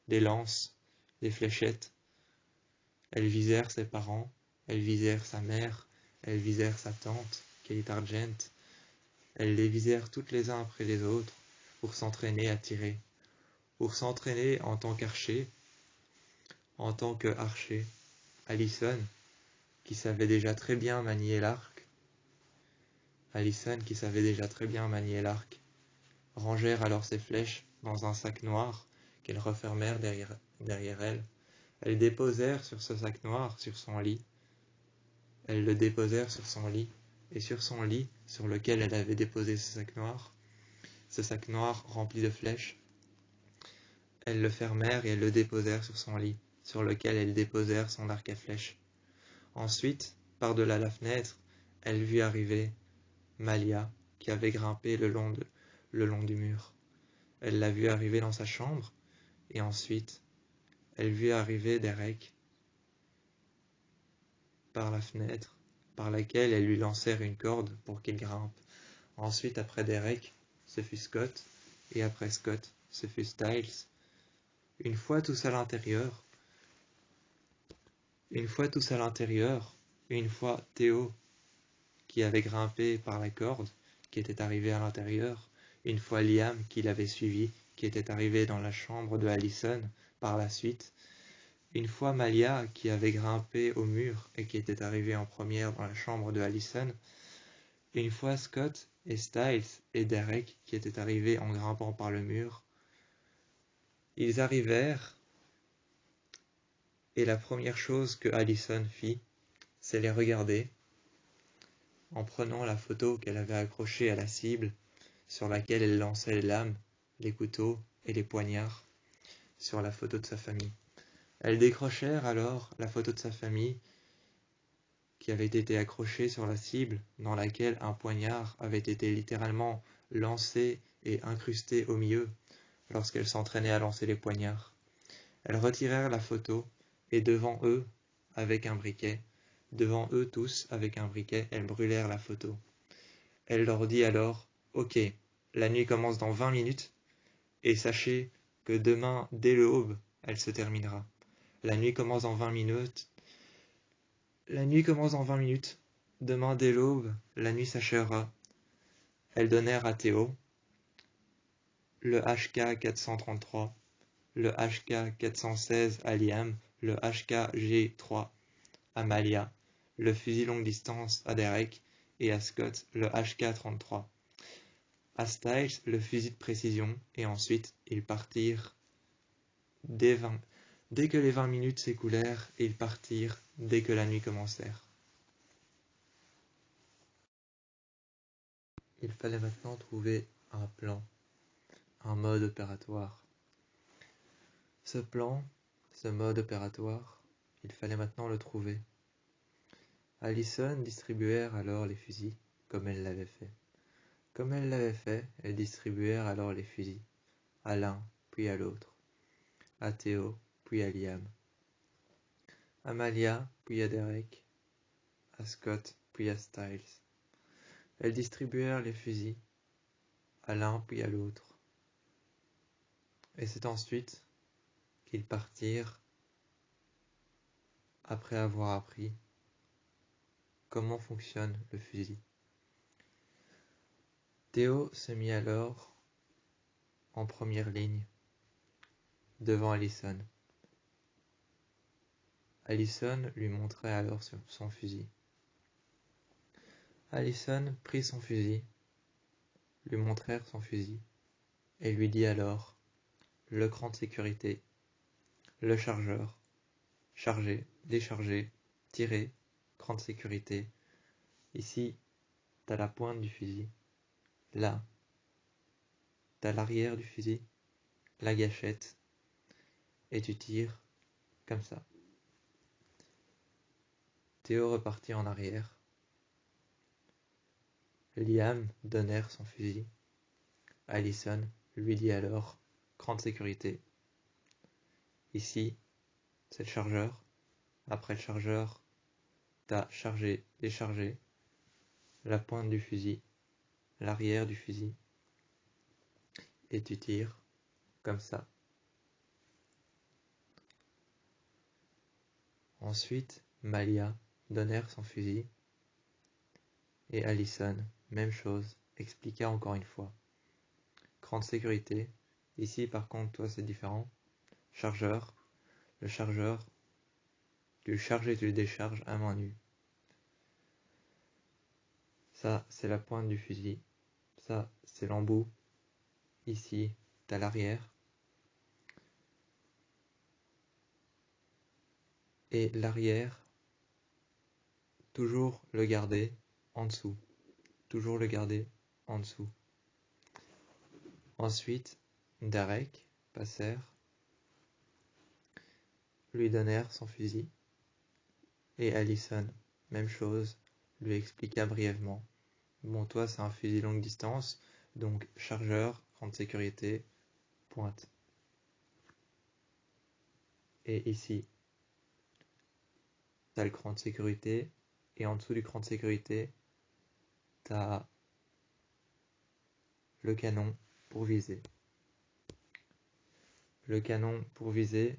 des lances, des fléchettes. Elles visèrent ses parents, elles visèrent sa mère, elles visèrent sa tante, Kate Argent. Elles les visèrent toutes les uns après les autres pour s'entraîner à tirer. Pour s'entraîner en tant qu'archer, Allison, qui savait déjà très bien manier l'arc, rangèrent alors ses flèches dans un sac noir qu'elles refermèrent derrière elles. Elles déposèrent sur ce sac noir sur son lit. Elles le déposèrent sur son lit, et sur son lit, sur lequel elle avait déposé ce sac noir rempli de flèches, elles le fermèrent et elles le déposèrent sur son lit, sur lequel elles déposèrent son arc à flèches. Ensuite, par-delà la fenêtre, elle vit arriver Malia, qui avait grimpé le long du mur. Elle l'a vue arriver dans sa chambre, et ensuite, elle vit arriver Derek par la fenêtre, par laquelle elles lui lancèrent une corde pour qu'il grimpe. Ensuite, après Derek, ce fut Scott, et après Scott, ce fut Styles. Une fois tous à l'intérieur, une fois Théo, qui avait grimpé par la corde, qui était arrivé à l'intérieur, une fois Liam, qui l'avait suivi, qui était arrivé dans la chambre de Allison par la suite, une fois Malia, qui avait grimpé au mur et qui était arrivé en première dans la chambre de Allison, une fois Scott et Styles et Derek, qui étaient arrivés en grimpant par le mur, ils arrivèrent, et la première chose que Allison fit, c'est les regarder, en prenant la photo qu'elle avait accrochée à la cible, sur laquelle elle lançait les lames, les couteaux et les poignards, sur la photo de sa famille. Elles décrochèrent alors la photo de sa famille, qui avait été accrochée sur la cible, dans laquelle un poignard avait été littéralement lancé et incrusté au milieu, lorsqu'elles s'entraînaient à lancer les poignards. Elles retirèrent la photo, et devant eux tous, avec un briquet, elles brûlèrent la photo. Elle leur dit alors, « Ok, la nuit commence dans 20 minutes, et sachez que demain, dès l'aube, elle se terminera. La nuit commence dans 20 minutes. Demain, dès l'aube, la nuit s'achèvera. » Elles donnèrent à Théo le HK-433, le HK-416 à Liam, le HK-G3 à Malia, le fusil longue distance à Derek et à Scott le HK-33. À Styles le fusil de précision, et ensuite ils partirent dès que les 20 minutes s'écoulèrent, ils partirent dès que la nuit commencèrent. Il fallait maintenant trouver un plan, un mode opératoire. Ce plan, ce mode opératoire, il fallait maintenant le trouver. Allison distribuèrent alors les fusils, comme elle l'avait fait. Comme elle l'avait fait, elles distribuèrent alors les fusils, à l'un, puis à l'autre, à Théo, puis à Liam, à Malia, puis à Derek, à Scott, puis à Styles. Elles distribuèrent les fusils, à l'un, puis à l'autre. Et c'est ensuite qu'ils partirent, après avoir appris comment fonctionne le fusil. Théo se mit alors en première ligne, devant Allison. Allison lui montrait alors son fusil. Allison prit son fusil, lui montrèrent son fusil, et lui dit alors: le cran de sécurité, le chargeur, charger, décharger, tirer, cran de sécurité. Ici, t'as la pointe du fusil. Là, t'as l'arrière du fusil, la gâchette, et tu tires comme ça. Théo repartit en arrière. Liam donnèrent son fusil. Allison lui dit alors: cran de sécurité. Ici, c'est le chargeur. Après le chargeur, t'as chargé, déchargé, la pointe du fusil, l'arrière du fusil, et tu tires comme ça. Ensuite, Malia donnèrent son fusil, et Allison, même chose, expliqua encore une fois. Cran de sécurité. Ici, par contre, toi, c'est différent. Chargeur. Le chargeur, tu le charges et tu le décharges à main nue. Ça, c'est la pointe du fusil. Ça, c'est l'embout. Ici, t'as l'arrière. Et l'arrière, toujours le garder en dessous. Toujours le garder en dessous. Ensuite, Derek passèrent, lui donnèrent son fusil. Et Allison, même chose, lui expliqua brièvement. Bon, toi, c'est un fusil longue distance, donc chargeur, cran de sécurité, pointe. Et ici, t'as le cran de sécurité, et en dessous du cran de sécurité, t'as le canon pour viser. Le canon pour viser,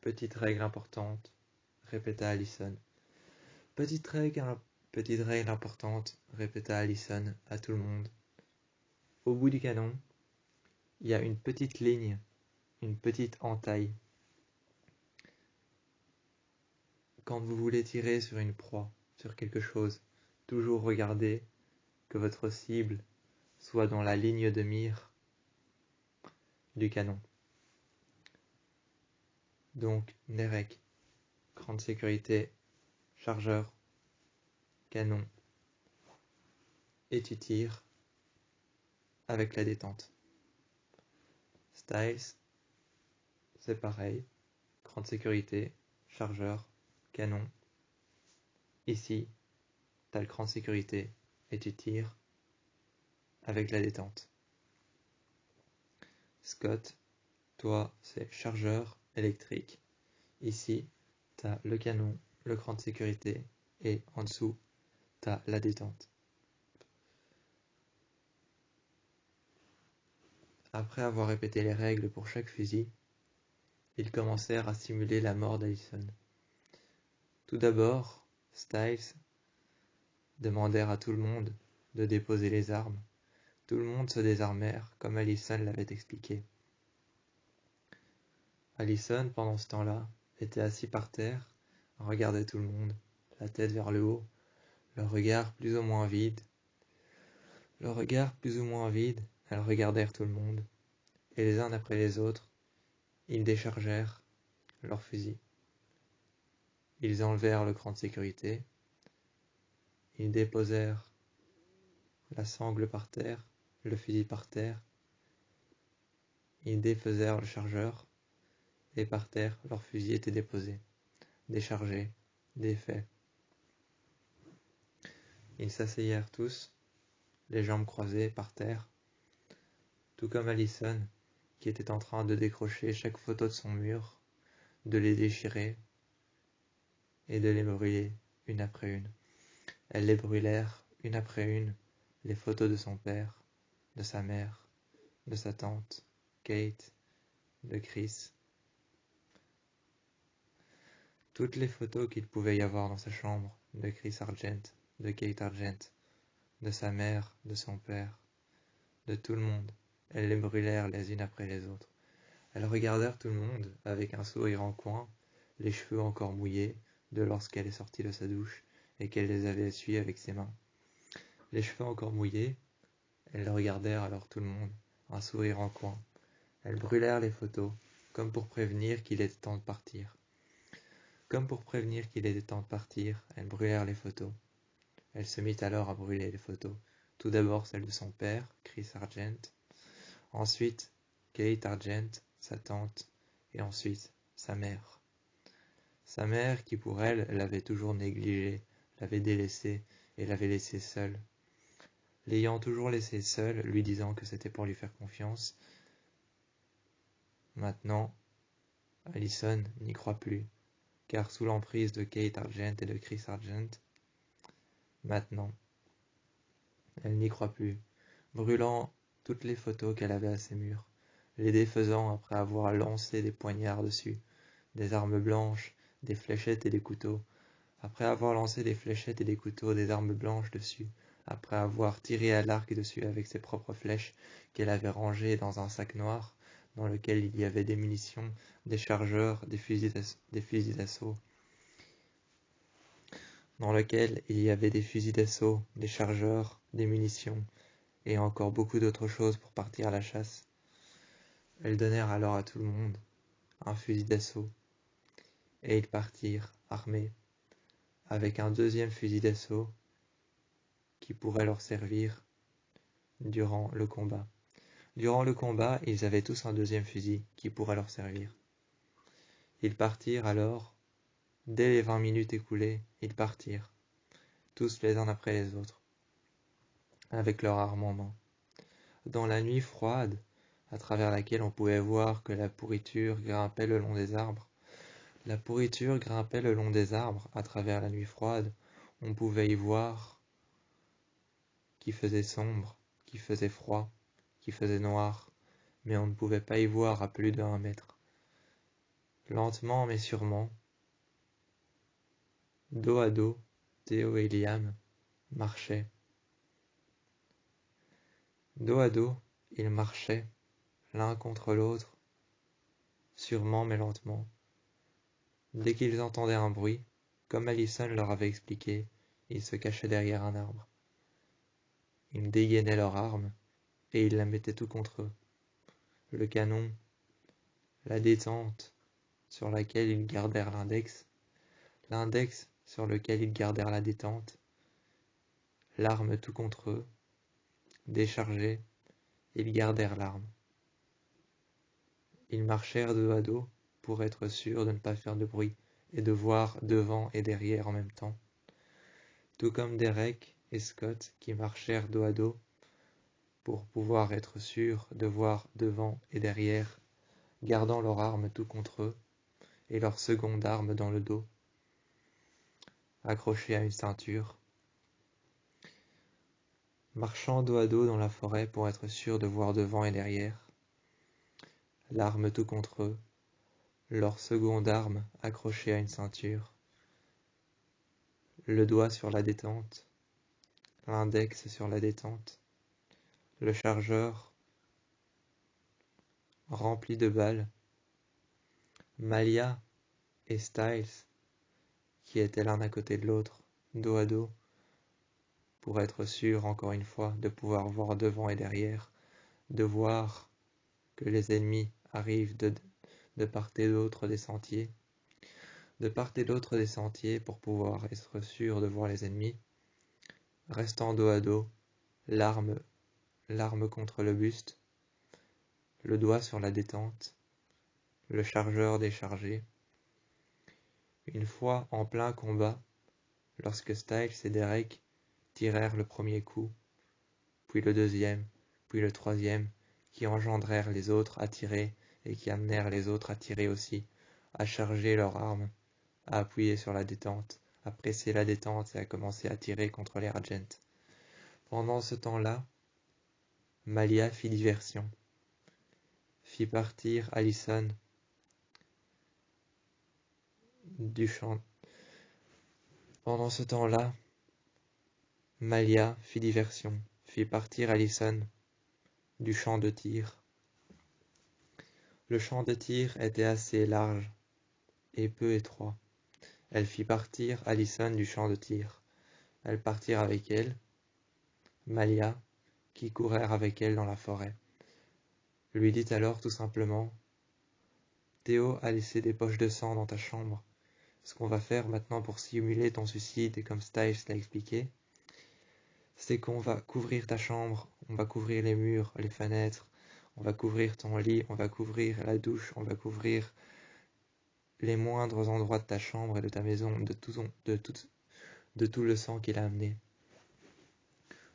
petite règle importante, répéta Allison. Petite règle importante, répéta Allison à tout le monde. Au bout du canon, il y a une petite ligne, une petite entaille. Quand vous voulez tirer sur une proie, sur quelque chose, toujours regardez que votre cible soit dans la ligne de mire du canon. Donc, Derek, cran de sécurité, chargeur, canon, et tu tires avec la détente. Styles, c'est pareil, cran de sécurité, chargeur, canon. Ici, t'as le cran de sécurité et tu tires avec la détente. Scott, toi, c'est chargeur électrique. Ici, t'as le canon, le cran de sécurité et en dessous, t'as la détente. Après avoir répété les règles pour chaque fusil, ils commencèrent à simuler la mort d'Allison. Tout d'abord, Styles demandèrent à tout le monde de déposer les armes. Tout le monde se désarmèrent, comme Allison l'avait expliqué. Allison, pendant ce temps-là, était assis par terre, regardait tout le monde, la tête vers le haut, le regard plus ou moins vide. Le regard plus ou moins vide, elles regardèrent tout le monde, et les uns après les autres, Ils déchargèrent leurs fusils. Ils enlevèrent le cran de sécurité. Ils déposèrent la sangle par terre, le fusil par terre. Ils défaisèrent le chargeur. Et par terre, leurs fusils étaient déposés, déchargés, défaits. Ils s'asseyèrent tous, les jambes croisées par terre, tout comme Allison, qui était en train de décrocher chaque photo de son mur, de les déchirer et de les brûler une après une. Elles les brûlèrent une après une, les photos de son père, de sa mère, de sa tante, Kate, de Chris. Toutes les photos qu'il pouvait y avoir dans sa chambre, de Chris Argent, de Kate Argent, de sa mère, de son père, de tout le monde. Elles les brûlèrent les unes après les autres. Elles regardèrent tout le monde avec un sourire en coin, les cheveux encore mouillés de lorsqu'elle est sortie de sa douche et qu'elle les avait essuyés avec ses mains. Les cheveux encore mouillés, elles regardèrent alors tout le monde, un sourire en coin. Elles brûlèrent les photos, comme pour prévenir qu'il était temps de partir. Comme pour prévenir qu'il était temps de partir, elles brûlèrent les photos. Elle se mit alors à brûler les photos. Tout d'abord celle de son père, Chris Argent, ensuite Kate Argent, sa tante, et ensuite sa mère. Sa mère qui pour elle l'avait toujours négligée, l'avait délaissée et l'avait laissée seule. L'ayant toujours laissée seule, lui disant que c'était pour lui faire confiance. Maintenant, Allison n'y croit plus, car sous l'emprise de Kate Argent et de Chris Argent, maintenant, elle n'y croit plus, brûlant toutes les photos qu'elle avait à ses murs, les défaisant après avoir lancé des poignards dessus, des armes blanches, des fléchettes et des couteaux, après avoir lancé des fléchettes et des couteaux, des armes blanches dessus, après avoir tiré à l'arc dessus avec ses propres flèches qu'elle avait rangées dans un sac noir, dans lequel il y avait des munitions, des chargeurs, des fusils d'assaut, dans lequel il y avait des fusils d'assaut, des chargeurs, des munitions, et encore beaucoup d'autres choses pour partir à la chasse. Elles donnèrent alors à tout le monde un fusil d'assaut, et ils partirent, armés, avec un deuxième fusil d'assaut qui pourrait leur servir durant le combat. Durant le combat, ils avaient tous un deuxième fusil qui pourrait leur servir. Ils partirent alors, dès les 20 minutes écoulées, ils partirent, tous les uns après les autres, avec leurs armes en main. Dans la nuit froide, à travers laquelle on pouvait voir que la pourriture grimpait le long des arbres, à travers la nuit froide, on pouvait y voir qu'il faisait sombre, qu'il faisait froid, qu'il faisait noir, mais on ne pouvait pas y voir à plus d'1 mètre. Lentement mais sûrement, dos à dos, Théo et Liam marchaient. Dos à dos, ils marchaient, l'un contre l'autre, sûrement mais lentement. Dès qu'ils entendaient un bruit, comme Allison leur avait expliqué, ils se cachaient derrière un arbre. Ils dégainaient leur arme et ils la mettaient tout contre eux. Le canon, la détente sur laquelle ils gardèrent l'index sur lequel ils gardèrent la détente, l'arme tout contre eux, déchargée, ils gardèrent l'arme. Ils marchèrent dos à dos pour être sûrs de ne pas faire de bruit et de voir devant et derrière en même temps. Tout comme Derek et Scott qui marchèrent dos à dos pour pouvoir être sûrs de voir devant et derrière, gardant leur arme tout contre eux et leur seconde arme dans le dos, accrochée à une ceinture. Marchant dos à dos dans la forêt pour être sûrs de voir devant et derrière, l'arme tout contre eux, leur seconde arme accrochée à une ceinture, le doigt sur la détente, l'index sur la détente, le chargeur rempli de balles, Malia et Styles qui étaient l'un à côté de l'autre, dos à dos, pour être sûrs encore une fois de pouvoir voir devant et derrière, de voir que les ennemis arrivent de part et d'autre des sentiers. De part et d'autre des sentiers pour pouvoir être sûr de voir les ennemis. Restant dos à dos, l'arme contre le buste, le doigt sur la détente, le chargeur déchargé. Une fois en plein combat, lorsque Styles et Derek tirèrent le premier coup, puis le deuxième, puis le troisième, qui engendrèrent les autres à tirer et qui amenèrent les autres à tirer aussi, à charger leurs armes, à appuyer sur la détente, à presser la détente et à commencer à tirer contre les Argent. Pendant ce temps-là, Malia fit diversion, fit partir Allison du champ. Pendant ce temps-là, Malia fit diversion, fit partir Allison du champ de tir. Le champ de tir était assez large et peu étroit. Elle fit partir Allison du champ de tir. Elles partirent avec elle, Malia, qui courèrent avec elle dans la forêt. Lui dit alors tout simplement: Théo a laissé des poches de sang dans ta chambre. Ce qu'on va faire maintenant pour simuler ton suicide, et comme Styles l'a expliqué, c'est qu'on va couvrir ta chambre, on va couvrir les murs, les fenêtres, on va couvrir ton lit, on va couvrir la douche, on va couvrir les moindres endroits de ta chambre et de ta maison, de tout le sang qu'il a amené.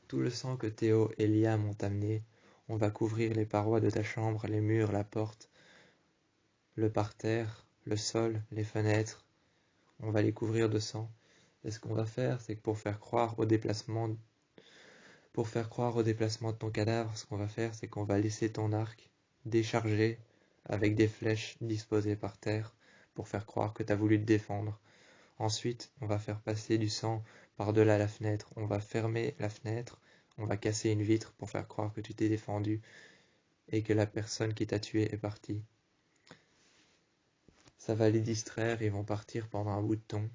Tout le sang que Théo et Liam ont amené, on va couvrir les parois de ta chambre, les murs, la porte, le parterre, le sol, les fenêtres. On va les couvrir de sang. Et ce qu'on va faire, c'est que pour faire croire au déplacement de ton cadavre, ce qu'on va faire, c'est qu'on va laisser ton arc déchargé avec des flèches disposées par terre pour faire croire que tu as voulu te défendre. Ensuite, on va faire passer du sang par-delà la fenêtre. On va fermer la fenêtre, on va casser une vitre pour faire croire que tu t'es défendu et que la personne qui t'a tué est partie. Ça va les distraire, ils vont partir pendant un bout de temps.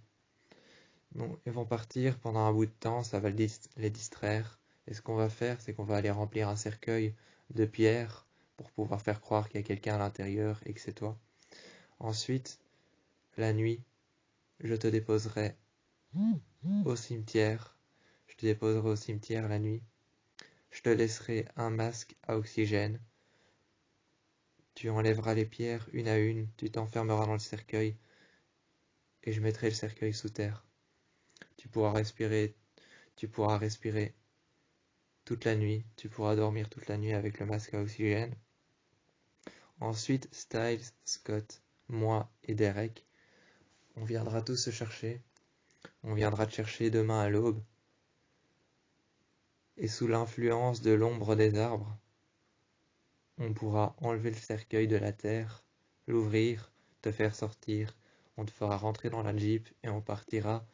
Bon, ils vont partir pendant un bout de temps, ça va les distraire. Et ce qu'on va faire, c'est qu'on va aller remplir un cercueil de pierres pour pouvoir faire croire qu'il y a quelqu'un à l'intérieur et que c'est toi. Ensuite, la nuit, je te déposerai au cimetière. Je te déposerai au cimetière la nuit. Je te laisserai un masque à oxygène. Tu enlèveras les pierres une à une, tu t'enfermeras dans le cercueil et je mettrai le cercueil sous terre. Tu pourras respirer toute la nuit, tu pourras dormir toute la nuit avec le masque à oxygène. Ensuite, Styles, Scott, moi et Derek, on viendra tous se chercher. On viendra te chercher demain à l'aube. Et sous l'influence de l'ombre des arbres, on pourra enlever le cercueil de la terre, l'ouvrir, te faire sortir. On te fera rentrer dans la Jeep et on partira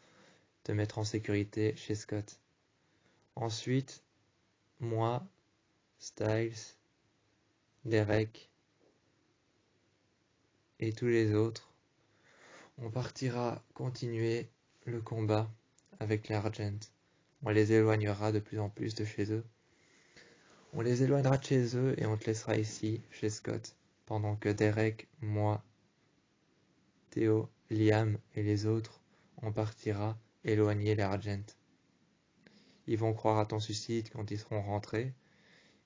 te mettre en sécurité chez Scott. Ensuite, moi, Styles, Derek et tous les autres, on partira continuer le combat avec les Argent. On les éloignera de plus en plus de chez eux. On les éloignera de chez eux et on te laissera ici, chez Scott, pendant que Derek, moi, Théo, Liam et les autres, on partira éloigner les Argent. Ils vont croire à ton suicide quand ils seront rentrés.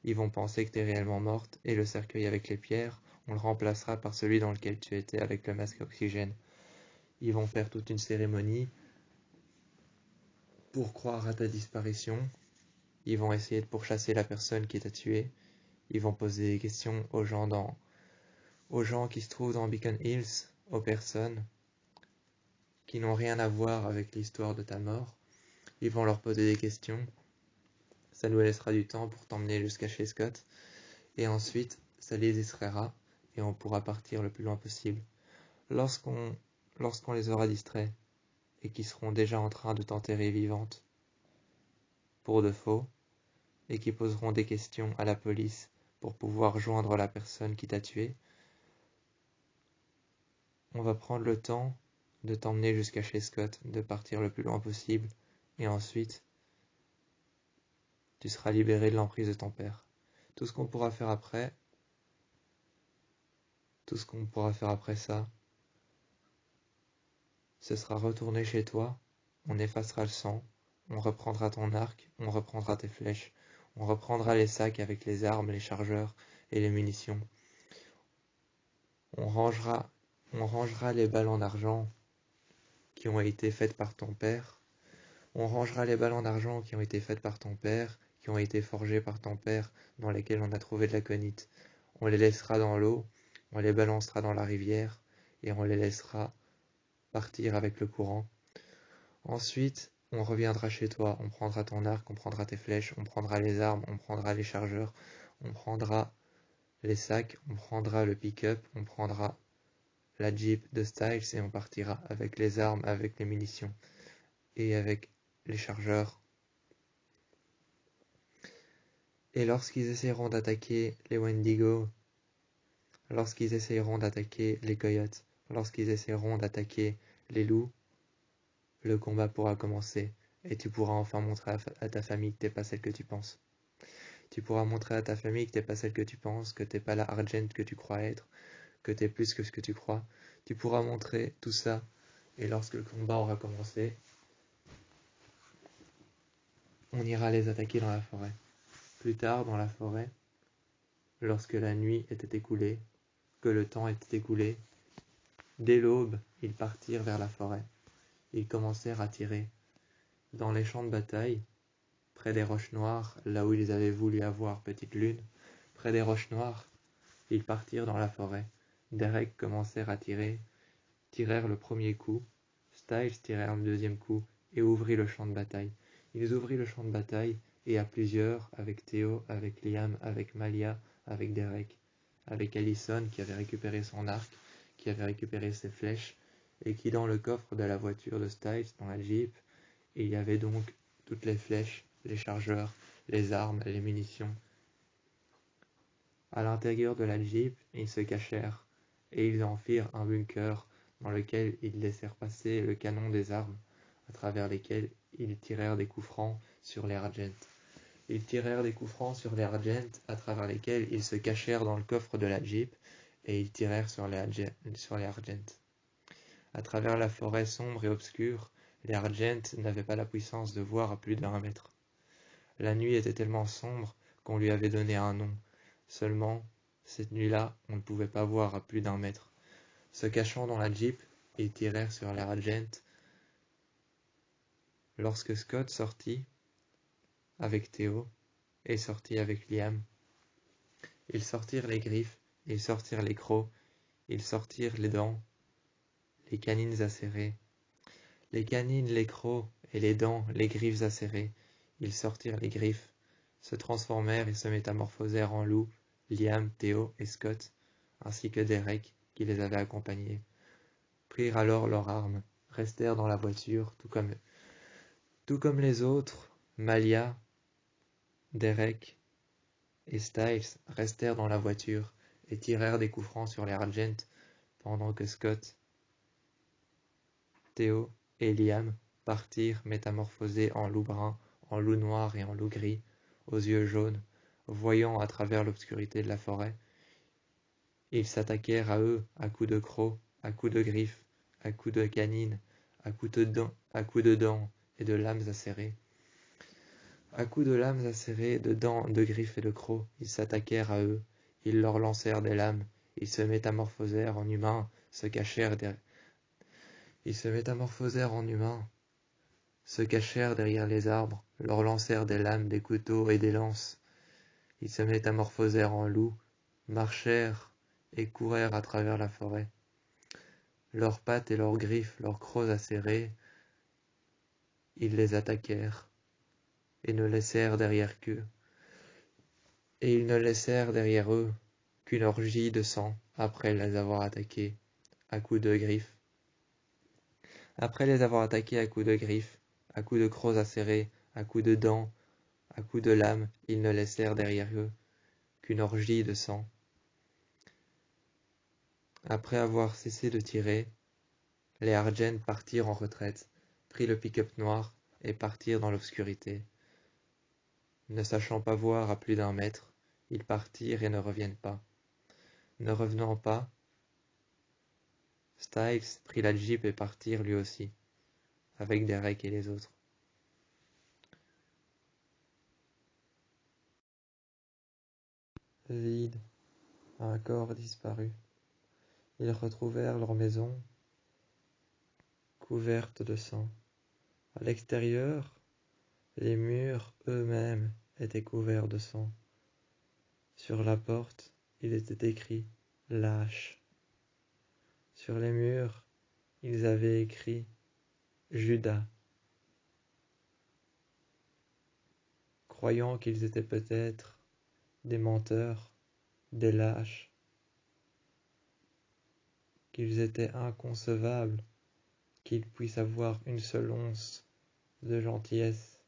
Ils vont penser que tu es réellement morte et le cercueil avec les pierres, on le remplacera par celui dans lequel tu étais avec le masque à oxygène. Ils vont faire toute une cérémonie pour croire à ta disparition. Ils vont essayer de pourchasser la personne qui t'a tué. Ils vont poser des questions aux gens qui se trouvent dans Beacon Hills, aux personnes qui n'ont rien à voir avec l'histoire de ta mort. Ils vont leur poser des questions. Ça nous laissera du temps pour t'emmener jusqu'à chez Scott. Et ensuite, ça les distraira et on pourra partir le plus loin possible. Lorsqu'on les aura distraits et qu'ils seront déjà en train de t'enterrer vivante pour de faux et qui poseront des questions à la police pour pouvoir joindre la personne qui t'a tué, on va prendre le temps de t'emmener jusqu'à chez Scott, de partir le plus loin possible et ensuite tu seras libéré de l'emprise de ton père. Tout ce qu'on pourra faire après, Tout ce qu'on pourra faire après ça, ce sera retourner chez toi, on effacera le sang, on reprendra ton arc, on reprendra tes flèches, on reprendra les sacs avec les armes, les chargeurs et les munitions. On rangera les balles en argent qui ont été faites par ton père. On rangera les balles en argent qui ont été faites par ton père, qui ont été forgées par ton père, dans lesquelles on a trouvé de l'aconite. On les laissera dans l'eau, on les balancera dans la rivière, et on les laissera partir avec le courant. Ensuite, on reviendra chez toi, on prendra ton arc, on prendra tes flèches, on prendra les armes, on prendra les chargeurs, on prendra les sacs, on prendra le pick-up, on prendra la Jeep de Styles et on partira avec les armes, avec les munitions et avec les chargeurs. Et lorsqu'ils essaieront d'attaquer les Wendigo, lorsqu'ils essaieront d'attaquer les coyotes, lorsqu'ils essaieront d'attaquer les loups, le combat pourra commencer et tu pourras enfin montrer à ta famille que t'es pas celle que tu penses. Tu pourras montrer à ta famille que t'es pas celle que tu penses, que t'es pas la Argent que tu crois être, que t'es plus que ce que tu crois. Tu pourras montrer tout ça et lorsque le combat aura commencé, on ira les attaquer dans la forêt. Plus tard, dans la forêt, lorsque la nuit était écoulée, que le temps était écoulé, dès l'aube, ils partirent vers la forêt. Ils commencèrent à tirer. Dans les champs de bataille, près des roches noires, là où ils avaient voulu avoir Petite Lune, près des roches noires, ils partirent dans la forêt. Derek commencèrent à tirer, tirèrent le premier coup, Styles tirèrent le deuxième coup et ouvrit le champ de bataille. Ils ouvrirent le champ de bataille et à plusieurs, avec Théo, avec Liam, avec Malia, avec Derek, avec Allison qui avait récupéré son arc, qui avait récupéré ses flèches et qui dans le coffre de la voiture de Styles, dans la Jeep, il y avait donc toutes les flèches, les chargeurs, les armes, les munitions. À l'intérieur de la Jeep, ils se cachèrent et ils en firent un bunker dans lequel ils laissèrent passer le canon des armes, à travers lesquels ils tirèrent des coups francs sur les Argent. Ils tirèrent des coups francs sur les Argent, à travers lesquels ils se cachèrent dans le coffre de la Jeep, et ils tirèrent sur les Argent. À travers la forêt sombre et obscure, les Argent n'avaient pas la puissance de voir à plus d'1 mètre. La nuit était tellement sombre qu'on lui avait donné un nom. Seulement, cette nuit-là, on ne pouvait pas voir à plus d'1 mètre. Se cachant dans la Jeep, ils tirèrent sur les Argent. Lorsque Scott sortit avec Théo et sortit avec Liam, ils sortirent les griffes, ils sortirent les crocs, ils sortirent les dents, les canines acérées. Les canines, les crocs et les dents, les griffes acérées. Ils sortirent les griffes, se transformèrent et se métamorphosèrent en loups, Liam, Théo et Scott, ainsi que Derek, qui les avait accompagnés. Prirent alors leurs armes, restèrent dans la voiture, tout comme les autres, Malia, Derek et Styles restèrent dans la voiture et tirèrent des coups francs sur les Argent, pendant que Scott, Théo et Liam partirent métamorphosés en loup brun, en loup noir et en loup gris, aux yeux jaunes, voyant à travers l'obscurité de la forêt. Ils s'attaquèrent à eux à coups de crocs, à coups de griffes, à coups de canines, à coups de dents et de lames acérées. À coups de lames acérées, de dents, de griffes et de crocs, ils s'attaquèrent à eux. Ils leur lancèrent des lames. Ils se métamorphosèrent en humains, se cachèrent derrière. Ils se métamorphosèrent en humains, se cachèrent derrière les arbres, leur lancèrent des lames, des couteaux et des lances. Ils se métamorphosèrent en loups, marchèrent et courèrent à travers la forêt. Leurs pattes et leurs griffes, leurs crocs acérés, ils les attaquèrent et ne laissèrent derrière qu'eux. Et ils ne laissèrent derrière eux qu'une orgie de sang après les avoir attaqués à coups de griffes. Après les avoir attaqués à coups de griffes, à coups de crocs acérés, à coups de dents, à coups de lames, ils ne laissèrent derrière eux qu'une orgie de sang. Après avoir cessé de tirer, les Argent partirent en retraite, prirent le pick-up noir et partirent dans l'obscurité. Ne sachant pas voir à plus d'1 mètre, ils partirent et ne reviennent pas. Ne revenant pas, Styles prit la jeep et partirent lui aussi, avec Derek et les autres. Vide, un corps disparu. Ils retrouvèrent leur maison couverte de sang. À l'extérieur, les murs eux-mêmes étaient couverts de sang. Sur la porte, il était écrit « Lâche ». Sur les murs, ils avaient écrit « Judas ». Croyant qu'ils étaient peut-être des menteurs, des lâches, qu'ils étaient inconcevables qu'ils puissent avoir une seule once de gentillesse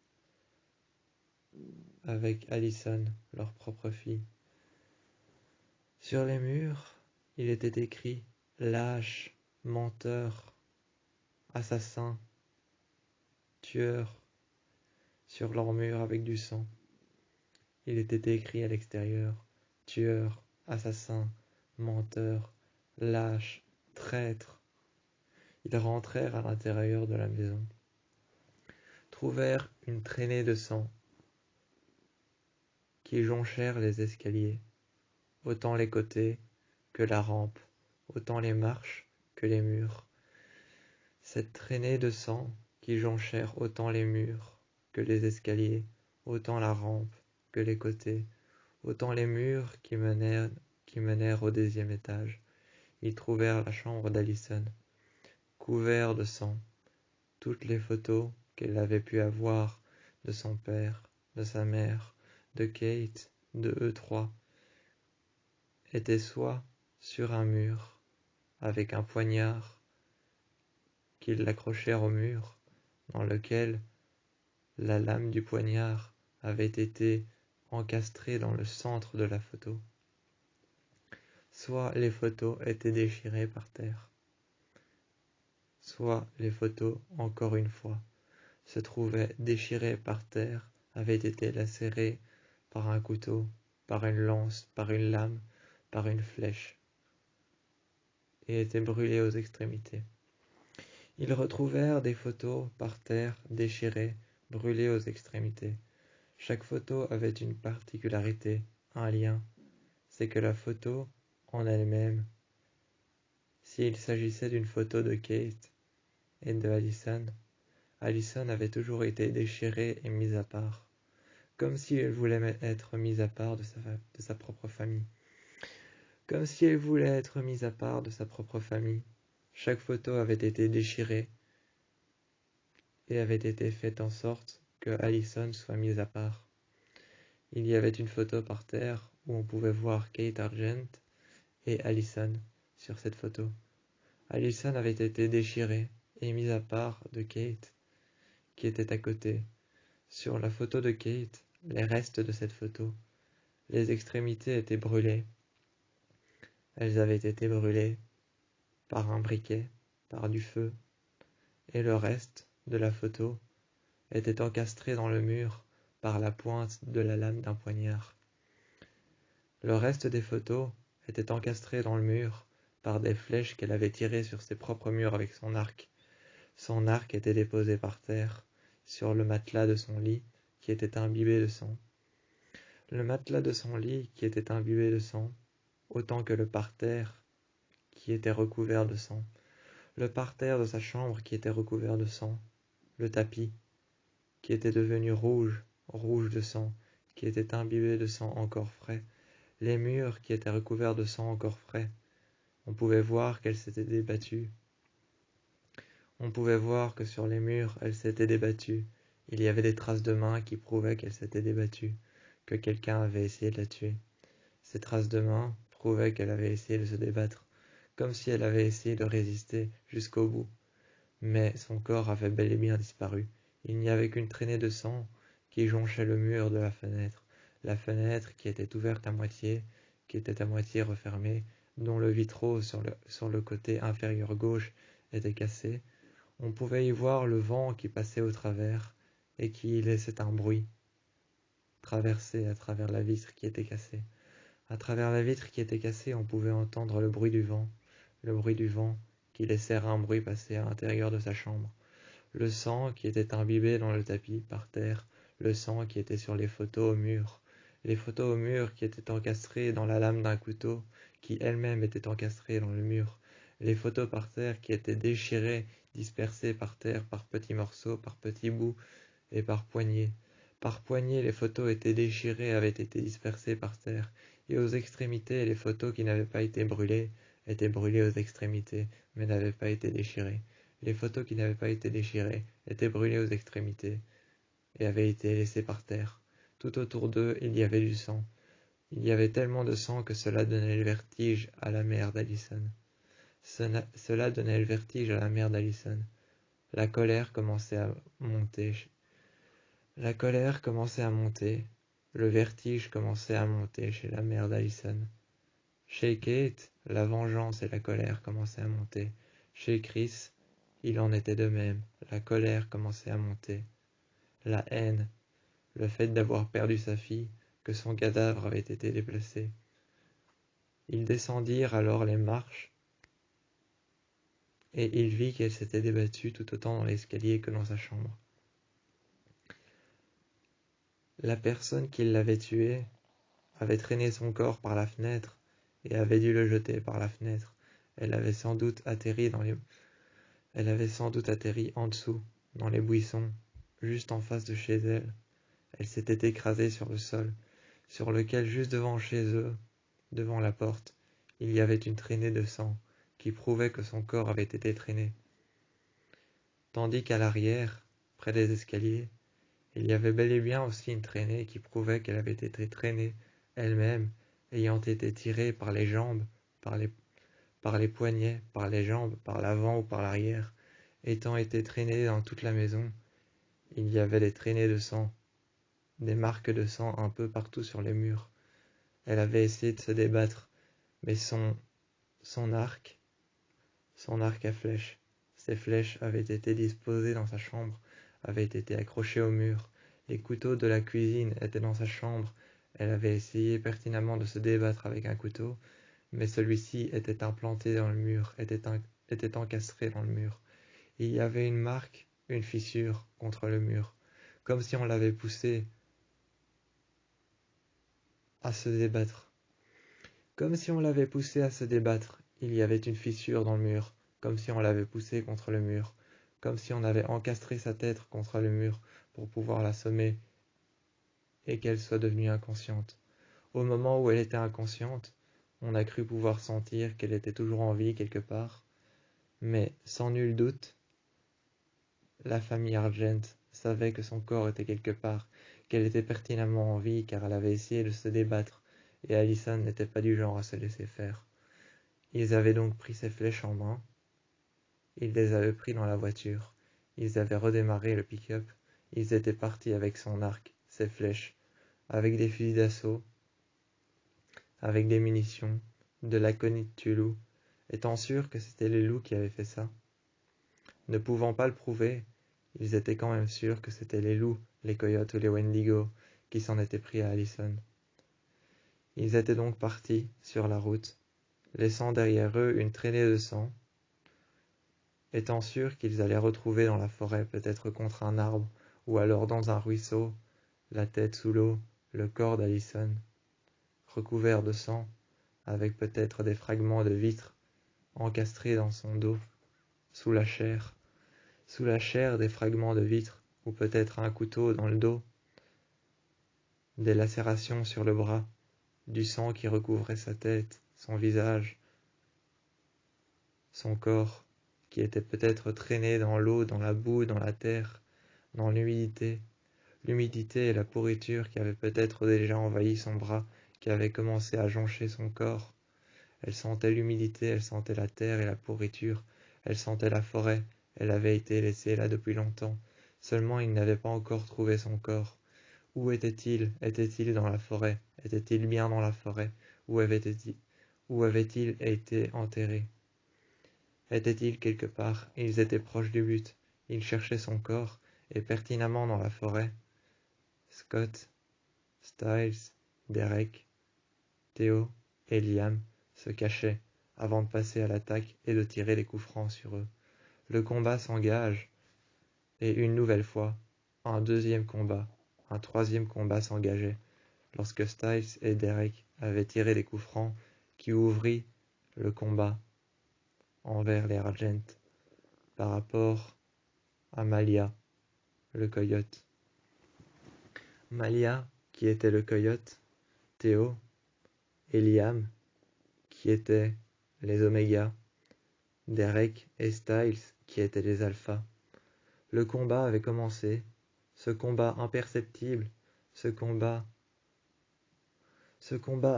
avec Allison, leur propre fille. Sur les murs, il était écrit « Lâche, menteur, assassin, tueur ». Sur leurs murs avec du sang. Il était écrit à l'extérieur « Tueur, assassin, menteur, lâche, traître ». Ils rentrèrent à l'intérieur de la maison, trouvèrent une traînée de sang qui jonchèrent les escaliers, autant les côtés que la rampe, autant les marches que les murs. Cette traînée de sang qui jonchèrent autant les murs que les escaliers, autant la rampe que les côtés, autant les murs qui menèrent au 2e étage. Ils trouvèrent la chambre d'Allison, couverte de sang, toutes les photos qu'elle avait pu avoir de son père, de sa mère, de Kate, de eux trois, étaient soit sur un mur, avec un poignard qu'ils l'accrochèrent au mur, dans lequel la lame du poignard avait été encastrée dans le centre de la photo. Soit les photos étaient déchirées par terre, soit les photos, encore une fois, se trouvaient déchirées par terre, avaient été lacérées par un couteau, par une lance, par une lame, par une flèche, et étaient brûlées aux extrémités. Ils retrouvèrent des photos par terre, déchirées, brûlées aux extrémités. Chaque photo avait une particularité, un lien, c'est que la photo, en elle-même, s'il s'agissait d'une photo de Kate et de Allison, Allison avait toujours été déchirée et mise à part, comme si elle voulait être mise à part de sa propre famille. Comme si elle voulait être mise à part de sa propre famille. Chaque photo avait été déchirée et avait été faite en sorte que Allison soit mise à part. Il y avait une photo par terre où on pouvait voir Kate Argent et Allison sur cette photo. Allison avait été déchirée et mise à part de Kate, qui était à côté. Sur la photo de Kate, les restes de cette photo, les extrémités étaient brûlées. Elles avaient été brûlées par un briquet, par du feu, et le reste de la photo était encastré dans le mur par la pointe de la lame d'un poignard. Le reste des photos était encastré dans le mur par des flèches qu'elle avait tirées sur ses propres murs avec son arc. Son arc était déposé par terre, sur le matelas de son lit, qui était imbibé de sang. Le matelas de son lit, qui était imbibé de sang, autant que le parterre, qui était recouvert de sang. Le parterre de sa chambre, qui était recouvert de sang. Le tapis, qui était devenu rouge, rouge de sang, qui était imbibé de sang encore frais. Les murs, qui étaient recouverts de sang encore frais. On pouvait voir qu'elle s'était débattue. On pouvait voir que sur les murs, elle s'était débattue. Il y avait des traces de mains qui prouvaient qu'elle s'était débattue, que quelqu'un avait essayé de la tuer. Ces traces de mains prouvaient qu'elle avait essayé de se débattre, comme si elle avait essayé de résister jusqu'au bout. Mais son corps avait bel et bien disparu. Il n'y avait qu'une traînée de sang qui jonchait le mur de la fenêtre qui était ouverte à moitié, qui était à moitié refermée, dont le vitraux sur le côté inférieur gauche était cassé. On pouvait y voir le vent qui passait au travers et qui laissait un bruit traverser à travers la vitre qui était cassée. À travers la vitre qui était cassée, on pouvait entendre le bruit du vent qui laissèrent un bruit passer à l'intérieur de sa chambre. Le sang qui était imbibé dans le tapis, par terre, le sang qui était sur les photos au mur, les photos au mur qui étaient encastrées dans la lame d'un couteau, qui elle-même était encastrée dans le mur, les photos par terre qui étaient déchirées, dispersées par terre par petits morceaux, par petits bouts et par poignées. Par poignées, les photos étaient déchirées, avaient été dispersées par terre, et aux extrémités, les photos qui n'avaient pas été brûlées étaient brûlées aux extrémités, mais n'avaient pas été déchirées. Les photos qui n'avaient pas été déchirées étaient brûlées aux extrémités et avaient été laissées par terre. Tout autour d'eux, il y avait du sang. Il y avait tellement de sang que cela donnait le vertige à la mère d'Allison. Cela donnait le vertige à la mère d'Allison. La colère commençait à monter. La colère commençait à monter. Le vertige commençait à monter chez la mère d'Allison. Chez Kate, la vengeance et la colère commençaient à monter. Chez Chris, il en était de même. La colère commençait à monter. La haine, le fait d'avoir perdu sa fille, que son cadavre avait été déplacé. Ils descendirent alors les marches, et il vit qu'elle s'était débattue tout autant dans l'escalier que dans sa chambre. La personne qui l'avait tuée avait traîné son corps par la fenêtre et avait dû le jeter par la fenêtre. Elle avait sans doute atterri en dessous, dans les buissons, juste en face de chez elle. Elle s'était écrasée sur le sol, sur lequel, juste devant chez eux, devant la porte, il y avait une traînée de sang qui prouvait que son corps avait été traîné. Tandis qu'à l'arrière, près des escaliers, il y avait bel et bien aussi une traînée qui prouvait qu'elle avait été traînée elle-même, ayant été tirée par les jambes, par les poignets, par les jambes, par l'avant ou par l'arrière, étant été traînée dans toute la maison. Il y avait des traînées de sang, des marques de sang un peu partout sur les murs. Elle avait essayé de se débattre, mais son arc à flèches, ses flèches avaient été disposées dans sa chambre, avaient été accrochées au mur. Les couteaux de la cuisine étaient dans sa chambre. Elle avait essayé pertinemment de se débattre avec un couteau, mais celui-ci était implanté dans le mur, était encastré dans le mur. Il y avait une marque, une fissure contre le mur, comme si on l'avait poussé à se débattre. Comme si on l'avait poussé à se débattre, il y avait une fissure dans le mur, comme si on l'avait poussé contre le mur, comme si on avait encastré sa tête contre le mur pour pouvoir l'assommer et qu'elle soit devenue inconsciente. Au moment où elle était inconsciente, on a cru pouvoir sentir qu'elle était toujours en vie quelque part, mais sans nul doute, la famille Argent savait que son corps était quelque part, qu'elle était pertinemment en vie car elle avait essayé de se débattre, et Allison n'était pas du genre à se laisser faire. Ils avaient donc pris ses flèches en main, ils les avaient pris dans la voiture, ils avaient redémarré le pick-up, ils étaient partis avec son arc, ses flèches, avec des fusils d'assaut, avec des munitions, de l'aconite du loup, étant sûrs que c'était les loups qui avaient fait ça. Ne pouvant pas le prouver, ils étaient quand même sûrs que c'était les loups, les coyotes ou les wendigos qui s'en étaient pris à Allison. Ils étaient donc partis sur la route, laissant derrière eux une traînée de sang, étant sûrs qu'ils allaient retrouver dans la forêt, peut-être contre un arbre, ou alors dans un ruisseau, la tête sous l'eau, le corps d'Allison, recouvert de sang, avec peut-être des fragments de vitres encastrés dans son dos, sous la chair des fragments de vitres, ou peut-être un couteau dans le dos, des lacérations sur le bras, du sang qui recouvrait sa tête, son visage, son corps, qui était peut-être traîné dans l'eau, dans la boue, dans la terre, dans l'humidité et la pourriture qui avaient peut-être déjà envahi son bras, qui avait commencé à joncher son corps. Elle sentait l'humidité, elle sentait la terre et la pourriture, elle sentait la forêt, elle avait été laissée là depuis longtemps, seulement il n'avait pas encore trouvé son corps. Où était-il? Était-il dans la forêt? Était-il bien dans la forêt? Où avait-il été enterré? Était-il quelque part? Ils étaient proches du but. Ils cherchaient son corps, et pertinemment dans la forêt. Scott, Styles, Derek, Theo et Liam se cachaient, avant de passer à l'attaque et de tirer les coups francs sur eux. Le combat s'engage, et une nouvelle fois, un deuxième combat, un troisième combat s'engageait, lorsque Styles et Derek avaient tiré les coups francs qui ouvrit le combat envers les Argent par rapport à Malia, le coyote. Malia, qui était le coyote, Théo et Liam, qui étaient les Oméga, Derek et Styles, qui étaient les Alphas. Le combat avait commencé, ce combat imperceptible, ce combat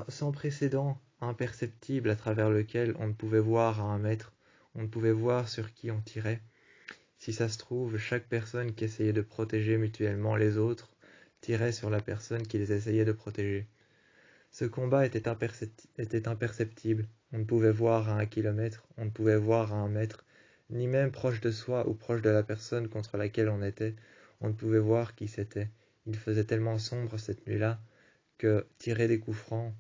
sans précédent, imperceptible à travers lequel on ne pouvait voir à 1 mètre, on ne pouvait voir sur qui on tirait. Si ça se trouve, chaque personne qui essayait de protéger mutuellement les autres tirait sur la personne qu'ils essayaient de protéger. Ce combat était imperceptible, on ne pouvait voir à 1 kilomètre, on ne pouvait voir à 1 mètre, ni même proche de soi ou proche de la personne contre laquelle on était, on ne pouvait voir qui c'était. Il faisait tellement sombre cette nuit-là que tirer des coups francs